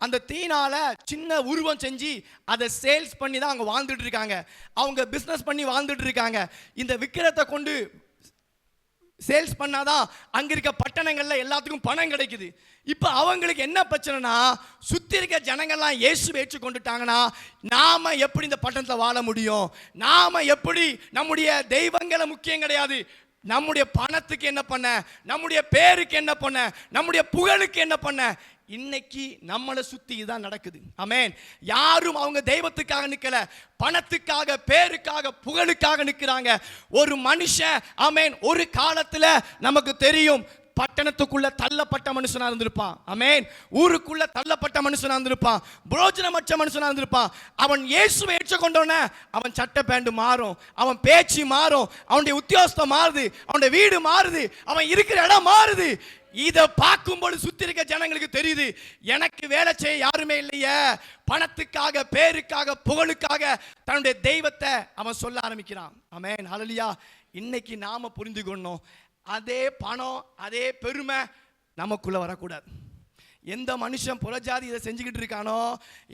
அந்த தீனால சின்ன உருவம் செஞ்சு அதை சேல்ஸ் பண்ணி தான் அவங்க வாழ்ந்துட்டு இருக்காங்க. அவங்க பிசினஸ் பண்ணி வாழ்ந்துட்டு இருக்காங்க. இந்த விக்கிரத்தை கொண்டு சேல்ஸ் பண்ணாதான் அங்க இருக்க பட்டணங்கள்ல எல்லாத்துக்கும் பணம் கிடைக்குது. இப்ப அவங்களுக்கு என்ன பிரச்சனைனா, சுத்தி இருக்க ஜனங்கள்லாம் இயேசுவை ஏற்றுக்கொண்டுட்டாங்கன்னா நாம எப்படி இந்த பட்டணத்துல வாழ முடியும்? நாம எப்படி நம்முடைய தெய்வங்களை முக்கியம் கிடையாது, நம்முடைய பணத்துக்கு என்ன பண்ண, நம்முடைய பேருக்கு என்ன பண்ண, நம்முடைய புகழுக்கு என்ன பண்ண, இன்னைக்கு நம்மளை சுத்தி இதான் நடக்குது. ஆமென். யாரும் அவங்க தெய்வத்துக்காக நிக்கல, பணத்துக்காக, பேருக்காக, புகழுக்காக நிக்கிறாங்க. ஒரு மனுஷன் ஆமென் ஒரு காலத்துல நமக்கு தெரியும் பட்டணத்துக்குள்ள தள்ளப்பட்ட மனுஷனா இருந்திருப்பான். ஆமென். ஊருக்குள்ள தள்ளப்பட்ட மனுஷனா இருந்திருப்பான், புரோஜனமற்ற மனுஷனா இருந்திருப்பான். அவன் இயேசுவை ஏற்றுக்கொண்டோன்னே அவன் சட்டை பேண்ட் மாறும், அவன் பேச்சு மாறும், அவனுடைய உத்தியோகஸ்தம் மாறுது, அவனுடைய வீடு மாறுது, அவன் இருக்கிற இடம் மாறுது. இதை பார்க்கும்போது சுத்தி இருக்க ஜனங்களுக்கு தெரியுது, எனக்கு வேலை செய்ய யாருமே இல்லையே, பணத்துக்காக, பேருக்காக, புகழுக்காக தன்னுடைய தெய்வத்தை அவன் சொல்ல ஆரம்பிக்கிறான். ஆமென் ஹல்லேலூயா. இன்னைக்கு நாம புரிந்துக்கணும், அதே பணம், அதே பெருமை நமக்குள்ள வரக்கூடாது. எந்த மனுஷன் புறஜாதி இதை செஞ்சுக்கிட்டு இருக்கானோ,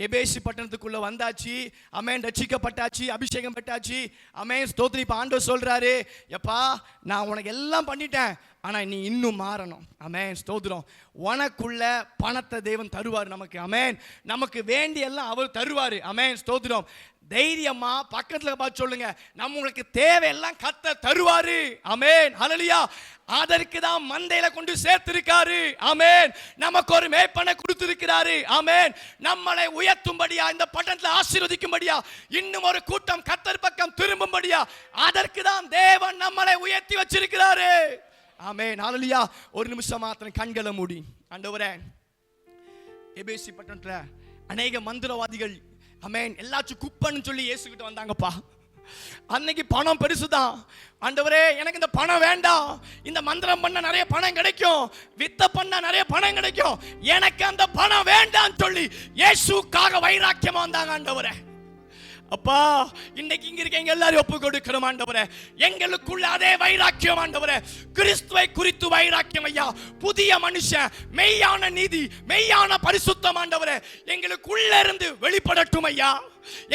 எபேசி பட்டணத்துக்குள்ள வந்தாச்சு, ஆமென் ரட்சிக்கப்பட்டாச்சு, அபிஷேகம் பெற்றாச்சு, ஆமென் ஸ்தோத்திரம். இப்ப ஆண்டவர் சொல்றாரு, எப்பா நான் உனக்கு எல்லாம் பண்ணிட்டேன், ஆனா நீ இன்னும் மாறணும். ஆமென் ஸ்தோத்திரம். உனக்குள்ள பணத்தை தேவன் தருவார் நமக்கு. ஆமென். நமக்கு வேண்டிய எல்லாம் அவர் தருவாரு. ஆமென் ஸ்தோத்திரம். தைரியமா பக்கத்துல பார்த்து சொல்லுங்க, நம்மளுக்கு தேவையெல்லாம் கர்த்தர் தருவாரு. ஆமென் ஹல்லேலூயா. அதற்கு தான் மந்தையில கொண்டு சேர்த்திருக்காரு. ஆமென். நமக்கு ஒரு மேய்ப்பனை கொடுத்திருக்கிறாரு. ஆமென். நம்மளை உயர்த்தும்படியா, இந்த பட்டணத்துல ஆசீர்வதிக்கும்படியா, இன்னும் ஒரு கூட்டம் கர்த்தர் பக்கம் திரும்பும்படியா, அதற்கு தான் தேவன் நம்மளை உயர்த்தி வச்சிருக்கிறாரு. ஆமென் ஹல்லேலூயா. ஒரு நிமிஷம் மாத்திரம் கண்களை மூடி, ஆண்டவரே எபேசி பட்டணத்துல அநேக மந்திரவாதிகள் ஆமென் எல்லாச்சும் குப்பன்னு சொல்லி இயேசு கிட்ட வந்தாங்கப்பா. அன்னைக்கு பணம் பெருசுதான். ஆண்டவரே எனக்கு இந்த பணம் வேண்டாம், இந்த மந்திரம் பண்ண நிறைய பணம் கிடைக்கும், வித்த பண்ண நிறைய பணம் கிடைக்கும், எனக்கு அந்த பணம் வேண்டாம் சொல்லி இயேசுக்காக வைராக்கியமா வந்தாங்க. ஆண்டவரே அப்பா இன்னைக்கு இங்க இருக்க எங்க எல்லாரும் ஒப்பு கொடுக்கிறோம் ஆண்டவரே. எங்களுக்குள்ள அதே வைராக்கியம் ஆண்டவரே, கிறிஸ்துவை குறித்து வைராக்கியம் ஐயா. புதிய மனுஷன், மெய்யான நீதி, மெய்யான பரிசுத்தம் ஆண்டவரே எங்களுக்குள்ள இருந்து வெளிப்படட்டும் ஐயா.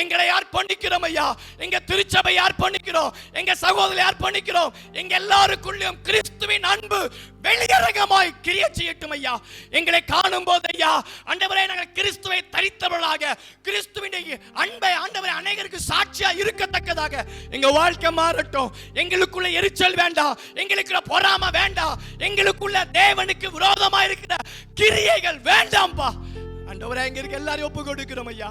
எங்களை அர்ப்பணிக்கிறோம் ஐயா. எங்க திருச்சபை அர்ப்பணிக்கிறோம், எங்க சகோதரரை அர்ப்பணிக்கிறோம். எங்க எல்லாருக்குள்ளும் கிறிஸ்துவின் அன்பு வெளியரங்கமாய் கிரியை செய்யட்டும் ஐயா. எங்களை காணும் போது ஐயா ஆண்டவரே நாங்கள் கிறிஸ்துவை தரித்தவர்களாக, கிறிஸ்துவின் அன்பை ஆண்டவரே அநேகருக்கு சாட்சியா இருக்கத்தக்கதாக எங்க வாழ்க்கை மாறட்டும். எங்களுக்குள்ள எரிச்சல் வேண்டாம், எங்களுக்குள்ள பொறாமை வேண்டாம், எங்களுக்குள்ள தேவனுக்கு விரோதமா இருக்கிற கிரியைகள் வேண்டாம்பா. ஆண்டவரே எங்க இருக்க எல்லாரும் ஒப்பு கொடுக்கிறோம் ஐயா.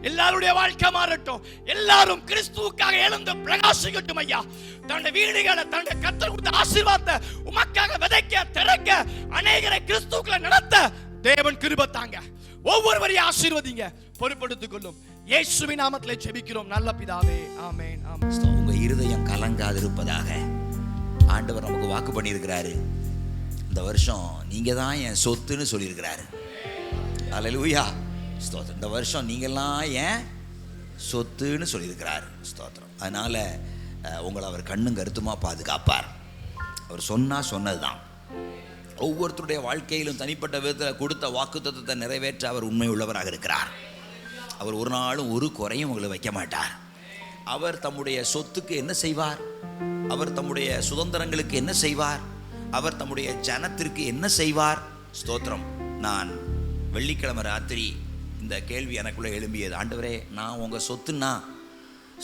எல்லாருடைய வாழ்க்கை மாறட்டும். எல்லாரும் கிறிஸ்துவுக்காக எழுந்து பிரகாசிக்கட்டும் ஐயா. தன்னுடைய வீடுகளை, தன்னுடைய கர்த்தர் கொடுத்த ஆசீர்வாதத்தை உமக்காக விதைக்க, திறக்க, அநேகரை கிறிஸ்துவுக்குள்ள நடத்த தேவன் கிருபை தாங்க. ஒவ்வொருவரையும் ஆசீர்வதிங்க, பொறுப்படுத்திக் கொள்ளும். இயேசுவின் நாமத்திலே ஜெபிக்கிறோம் நல்ல பிதாவே, ஆமென், ஆமென். உங்க இருதயம் கலங்காதிருப்பதாக ஆண்டவர் நமக்கு வாக்கு பண்ணியிருக்கிறாரு. இந்த வருஷம் நீங்க தான் என் சொத்துன்னு சொல்லியிருக்கிறாரு. அல்லேலூயா, ஸ்தோத்திரம். இந்த வருஷம் நீங்கள்லாம் ஏன் சொத்துன்னு சொல்லியிருக்கிறார். ஸ்தோத்திரம். அதனால் உங்களை அவர் கண்ணும் கருத்துமாக பாதுகாப்பார். அவர் சொன்னது தான். ஒவ்வொருத்தருடைய வாழ்க்கையிலும் தனிப்பட்ட விதத்தில் கொடுத்த வாக்குத்தத்தத்தை நிறைவேற்ற அவர் உண்மை உள்ளவராக இருக்கிறார். அவர் ஒரு நாளும் ஒரு குறையும் உங்களை வைக்க மாட்டார். அவர் தம்முடைய சொத்துக்கு என்ன செய்வார்? அவர் தம்முடைய சுதந்திரங்களுக்கு என்ன செய்வார்? அவர் தம்முடைய ஜனத்திற்கு என்ன செய்வார்? ஸ்தோத்திரம். நான் வெள்ளிக்கிழமை ராத்திரி இந்த கேள்வி எனக்குள்ளே எழும்பியது. ஆண்டவரே, நான் உங்கள் சொத்துன்னா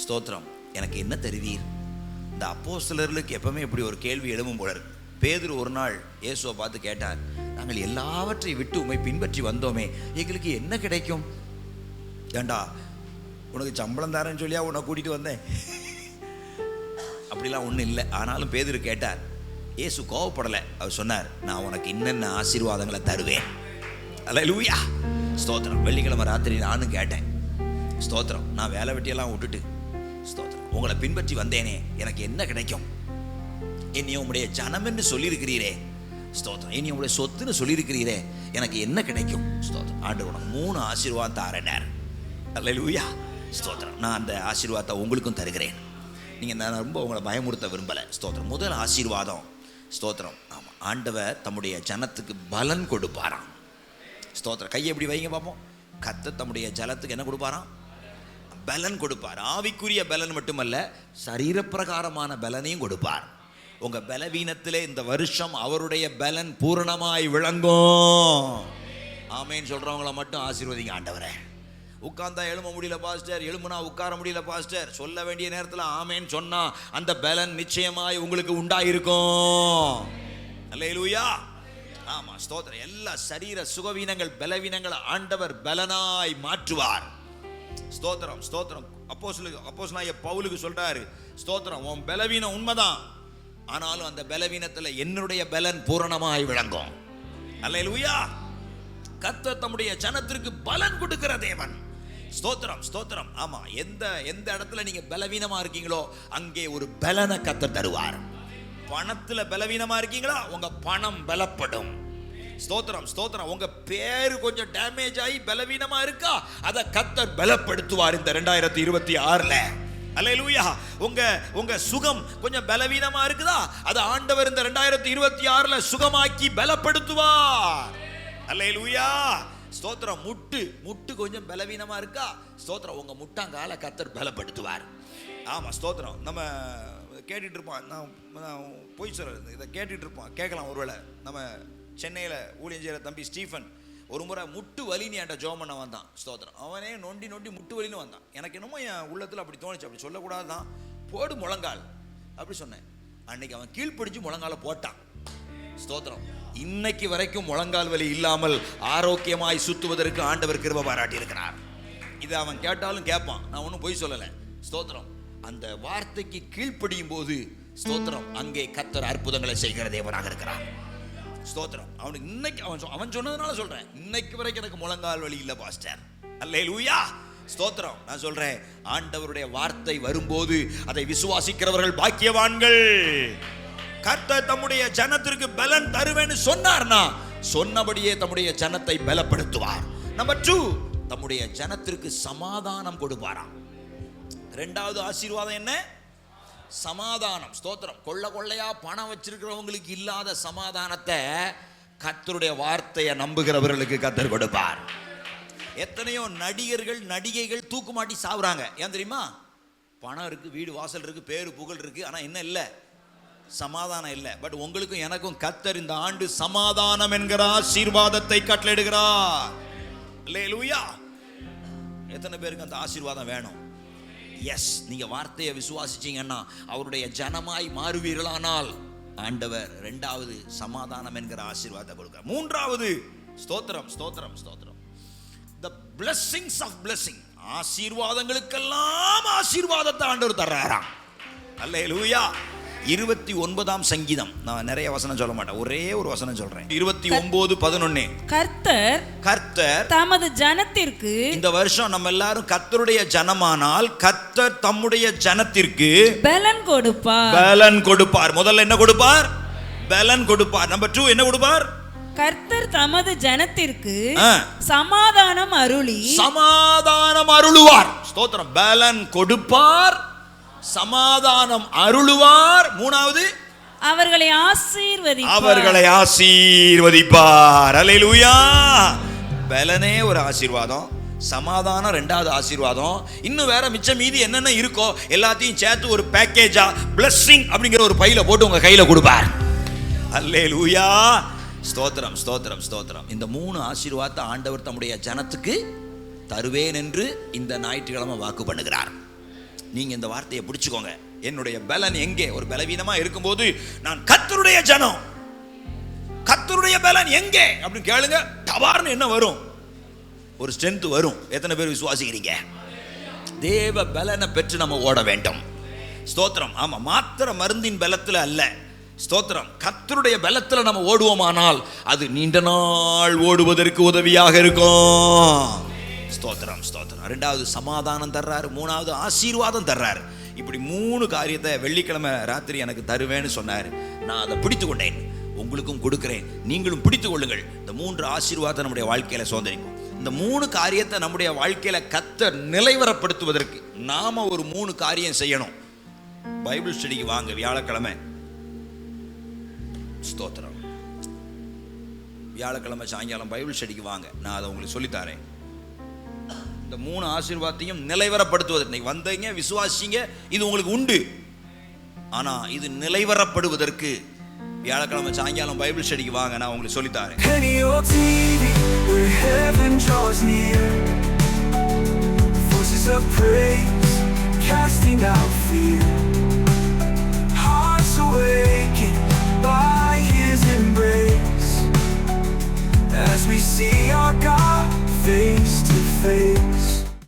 ஸ்தோத்திரம் எனக்கு என்ன தருவீர்? இந்த அப்போஸ்தலர்களுக்கு எப்பவுமே இப்படி ஒரு கேள்வி எழும்பும் போல இருக்கு. பேதுரு ஒரு நாள் இயேசுவை பார்த்து கேட்டார், நாங்கள் எல்லாவற்றையும் விட்டு உம்மை பின்பற்றி வந்தோமே, எங்களுக்கு என்ன கிடைக்கும்? ஏண்டா உனக்கு சம்பளம் தரேன்னு சொல்லியா உன்னை கூட்டிகிட்டு வந்தேன்? அப்படிலாம் ஒன்றும் இல்லை. ஆனாலும் பேதுரு கேட்டார். இயேசு கோவப்படலை. அவர் சொன்னார், நான் உனக்கு இன்னென்ன ஆசீர்வாதங்களை தருவேன். அல்லேலூயா, ஸ்தோத்திரம். வெள்ளிக்கிழமை ராத்திரி நானும் கேட்டேன். ஸ்தோத்திரம். நான் வேலை வெட்டியெல்லாம் விட்டுட்டு ஸ்தோத்திரம் உங்களை பின்பற்றி வந்தேனே, எனக்கு என்ன கிடைக்கும்? என்னையும் உங்களுடைய ஜனம் என்று சொல்லியிருக்கிறீரே, ஸ்தோத்திரம். என்னையும் உங்களுடைய சொத்துன்னு சொல்லியிருக்கிறீரே, எனக்கு என்ன கிடைக்கும்? ஸ்தோத்திரம். ஆண்டவர் உனக்கு 3 ஆசீர்வாதம் தாரேனார். அல்லேலூயா, ஸ்தோத்திரம். நான் அந்த ஆசீர்வாதத்தை உங்களுக்கும் தருகிறேன். நீங்கள் நான் ரொம்ப உங்களை பயமுறுத்த விரும்பலை. ஸ்தோத்திரம். முதல் ஆசீர்வாதம் ஸ்தோத்திரம். ஆமாம், ஆண்டவர் தம்முடைய ஜனத்துக்கு பலன் கொடுப்பாராம். ஸ்தோத்திரம். கையை எப்படி வைங்க பார்ப்போம். கர்த்தர் தம்முடைய ஜனத்துக்கு என்ன கொடுப்பாராம்? பலன் கொடுப்பார். ஆவிக்குரிய பலன் மட்டுமல்ல, சரீரப்பிரகாரமான பலனையும் கொடுப்பார். உங்க பலவீனத்திலே இந்த வருஷம் அவருடைய பலன் பூரணமாய் விளங்கும். ஆமேன்னு சொல்றவங்கள மட்டும் ஆசீர்வதிங்க. ஆண்டவரே, உட்கார்ந்தா எழும்ப முடியல பாஸ்டர், எழும்புனா உட்கார முடியல பாஸ்டர், சொல்ல வேண்டிய நேரத்தில் ஆமேன்னு சொன்னா அந்த பலன் நிச்சயமாய் உங்களுக்கு உண்டாயிருக்கும். அல்லேலூயா, ஆமா, ஸ்தோத்திரம். எல்லா சரீர சுகவீனங்கள், பலவீனங்கள் ஆண்டவர் பலனாய் மாற்றுவார். ஸ்தோத்திரம், ஸ்தோத்திரம். அப்போஸ்தலனாகிய பவுலுக்கு சொல்றாரு, ஸ்தோத்திரம், உன் பலவீனம் உண்மைதான், ஆனாலும் அந்த பலவீனத்துல என்னுடைய பலன் பூரணமாய் விளங்கும். அல்லேலூயா. கர்த்தர் தம்முடைய ஜனத்திற்கு பலன் கொடுக்கிற தேவன். ஸ்தோத்திரம், ஸ்தோத்திரம். ஆமா, எந்த இடத்துல நீங்க பலவீனமா இருக்கீங்களோ அங்கே ஒரு பலனை கர்த்தர் தருவார். பணத்துல பலவீனமா இருக்கீங்களா, உங்க பணம் பலப்படும். ஸ்தோத்திரம், ஸ்தோத்திரம். உங்க பேரு கொஞ்சம் டேமேஜ் ஆகி பலவீனமா இருக்கா, அதை கர்த்தர் பலப்படுத்துவார் இந்த 2026. அல்லேலூயா. உங்க சுகம் கொஞ்சம் பலவீனமா இருக்குதா, அதை ஆண்டவர் இந்த 2026 சுகமாக்கி பலப்படுத்துவார். அல்லேலூயா, ஸ்தோத்திரம். முட்டு கொஞ்சம் பலவீனமா இருக்கா, ஸ்தோத்திரம், உங்க முட்டாங்கால கர்த்தர் பலப்படுத்துவார். ஆமா, ஸ்தோத்திரம். நம்ம கேட்டுட்டு இருப்பான், நான் போய் சொல்ல இதை கேட்டுட்டு இருப்பான், கேட்கலாம். ஒருவேளை நம்ம சென்னையில் ஊழியம் செய்கிற தம்பி ஸ்டீஃபன் ஒரு முறை முட்டு வலின்னு என்கிட்ட ஜோம் பண்ண வந்தான். ஸ்தோத்திரம். அவனே நொண்டி முட்டு வலின்னு வந்தான். எனக்கு என்னமோ என் உள்ளத்தில் அப்படி தோணுச்சு, அப்படி சொல்லக்கூடாது தான், போடு முழங்கால் அப்படி சொன்னேன். அன்னைக்கு அவன் கீழ்ப்பிடிச்சு முழங்கால போட்டான். ஸ்தோத்திரம். இன்னைக்கு வரைக்கும் முழங்கால் வலி இல்லாமல் ஆரோக்கியமாய் சுத்துவதற்கு ஆண்டவர் கிருபை பாராட்டி இருக்கிறார். இதை அவன் கேட்டாலும் கேட்பான், நான் ஒன்றும் பொய் சொல்லலை. ஸ்தோத்திரம். அந்த வார்த்தைக்கு கீழ்ப்படியும் போது ஸ்தோத்திரம், அங்கே கர்த்தர் அற்புதங்களை செய்கிற தேவனாக இருக்கிறார். ஸ்தோத்திரம். அவனுக்கு இன்னைக்கு அவன் சொன்னதுனால சொல்றேன், இன்னைக்கு வரைக்கும் எனக்கு முழங்கால் வலி இல்லை பாஸ்டர். அல்லேலூயா, ஸ்தோத்திரம். நான் சொல்றேன், ஆண்டவருடைய வார்த்தை வரும்போது அதை விசுவாசிக்கிறவர்கள் பாக்கியவான்கள். கர்த்தர் தம்முடைய ஜனத்திற்கு பலன் தருவேன்னு சொன்னார்னா சொன்னபடியே தம்முடைய ஜனத்தை பலப்படுத்துவார். நம்பர் 2, தம்முடைய ஜனத்திற்கு சமாதானம் கொடுப்பாராம். ரெண்டாவது ஆசீர்வாதம் என்ன? சமாதானம். ஸ்தோத்திரம். கொள்ளையா பணம் வச்சிருக்கிறவங்களுக்கு இல்லாத சமாதானத்தை கர்த்தருடைய வார்த்தையை நம்புகிறவர்களுக்கு கர்த்தர் கொடுப்பார். எத்தனையோ நடிகர்கள் நடிகைகள் தூக்குமாட்டி சாவுறாங்க. ஏன் தெரியுமா? பணம் இருக்கு, வீடு வாசல் இருக்கு, பேரு புகழ் இருக்கு, ஆனா என்ன இல்லை? சமாதானம் இல்லை. பட் உங்களுக்கும் எனக்கும் கர்த்தர் இந்த ஆண்டு சமாதானம் என்கிற ஆசீர்வாதத்தை கட்டளையிடுகிறார். அல்லேலூயா. எத்தனை பேருக்கு அந்த ஆசீர்வாதம் வேணும்? எஸ், நீங்க வார்த்தையை விசுவாசிச்சீங்கன்னா, அவருடைய ஜனமாய் மாறுவீர்களானால் ஆண்டவர் இரண்டாவது சமாதானம் என்கிற ஆசீர்வாதத்தை கொடுக்கிறார். மூன்றாவது ஸ்தோத்திரம், ஸ்தோத்திரம், ஸ்தோத்திரம், the blessings of blessing. ஆசீர்வாதங்களுக்கெல்லாம் ஆசீர்வாதத்தை ஆண்டவர் தர்றாராம். அல்லேலூயா. 29ஆம் சங்கீதம். நான் நிறைய வசனம் சொல்ல மாட்டேன், ஒரே ஒரு வசனம் சொல்றேன். 29:11. கர்த்தர் தமது ஜனத்திற்கு, இந்த வருஷம் நம்ம எல்லாரும் கர்த்தருடைய ஜனமானால் கர்த்தர் தம்முடைய ஜனத்திற்கு பலன் கொடுப்பார். பலன் கொடுப்பார். முதல்ல என்ன கொடுப்பார்? பலன் கொடுப்பார். நம்பர் 2 என்ன கொடுப்பார்? கர்த்தர் தமது ஜனத்திற்கு சமாதானம் அருளி, சமாதானம் அருளுவார். ஸ்தோத்திரம். பலன் கொடுப்பார், சமாதானம் அருளுவார். மூணாவது, அவர்களை ஆசீர்வதிப்பார். அவர்களை ஆசீர்வதிப்பார். அல்லேலூயா. பலனே ஒரு ஆசீர்வாதம், சமாதானம் ரெண்டாவது ஆசீர்வாதம். இன்னும் வேற மிச்சம் மீதி என்னென்ன இருக்கோ எல்லாத்தையும் சேர்த்து ஒரு பேக்கேஜா blessing அப்படிங்கிற ஒரு பையில போட்டு உங்க கையில கொடுப்பார். அல்லேலூயா. ஸ்தோத்திரம், ஸ்தோத்திரம், ஸ்தோத்திரம். இந்த 3 ஆசீர்வாதத்தை ஆண்டவர் தம்முடைய ஜனத்துக்கு தருவேன் என்று இந்த ஞாயிற்றுக்கிழமை வாக்கு பண்ணுகிறார். நீங்க இந்த வார்த்தையை பிடிச்சுக்கோங்க. என்னுடைய பலன் எங்கே? ஒரு பலவீனமா இருக்கும்போது நான் கர்த்தருடைய ஜனம், கர்த்தருடைய பலன் எங்கே அப்படின்னு கேளுங்க. டவார்னு என்ன வரும்? ஒரு ஸ்ட்ரென்த் வரும். எத்தனை பேர் விசுவாசிக்கிறீங்க? தேவ பலனை பெற்று நம்ம ஓட வேண்டும். ஸ்தோத்திரம். ஆமா, மாத்திர மருந்தின் பலத்துல அல்ல. ஸ்தோத்திரம். கர்த்தருடைய பலத்துல நம்ம ஓடுவோமானால் அது நீண்ட நாள் ஓடுவதற்கு உதவியாக இருக்கும். ஸ்தோத்திரம், ஸ்தோத்திரம். ரெண்டாவது சமாதானம் தர்றாரு, மூணாவது ஆசீர்வாதம் தர்றாரு. இப்படி 3 காரியத்தை வெள்ளிக்கிழமை ராத்திரி எனக்கு தருவேன்னு சொன்னார். நான் அதை பிடித்து கொண்டேன், உங்களுக்கும் கொடுக்கிறேன், நீங்களும் பிடித்து கொள்ளுங்கள். இந்த 3 ஆசீர்வாதத்தை நம்முடைய வாழ்க்கையில சுதந்திரிக்கும். இந்த 3 காரியத்தை நம்முடைய வாழ்க்கையில கர்த்தர் நிலைவரப்படுத்துவதற்கு நாம ஒரு 3 காரியம் செய்யணும். பைபிள் ஸ்டடிக்கு வாங்க வியாழக்கிழமை. ஸ்தோத்திரம். வியாழக்கிழமை சாயங்காலம் பைபிள் ஸ்டடிக்கு வாங்க, நான் அதை உங்களுக்கு சொல்லித்தரேன். இந்த 3 ஆசீர்வாதத்தையும் நிலைவரப்படுத்துவது. இன்னைக்கு வந்தீங்க, விசுவாசிங்க, இது உங்களுக்கு உண்டு. ஆனா இது நிலைவரப்படுவதற்கு வியாழக்கிழமை சாயங்காலம் பைபிள் ஸ்டடிக்கு வாங்க, நான் உங்களுக்கு சொல்லித்தரேன். Casting out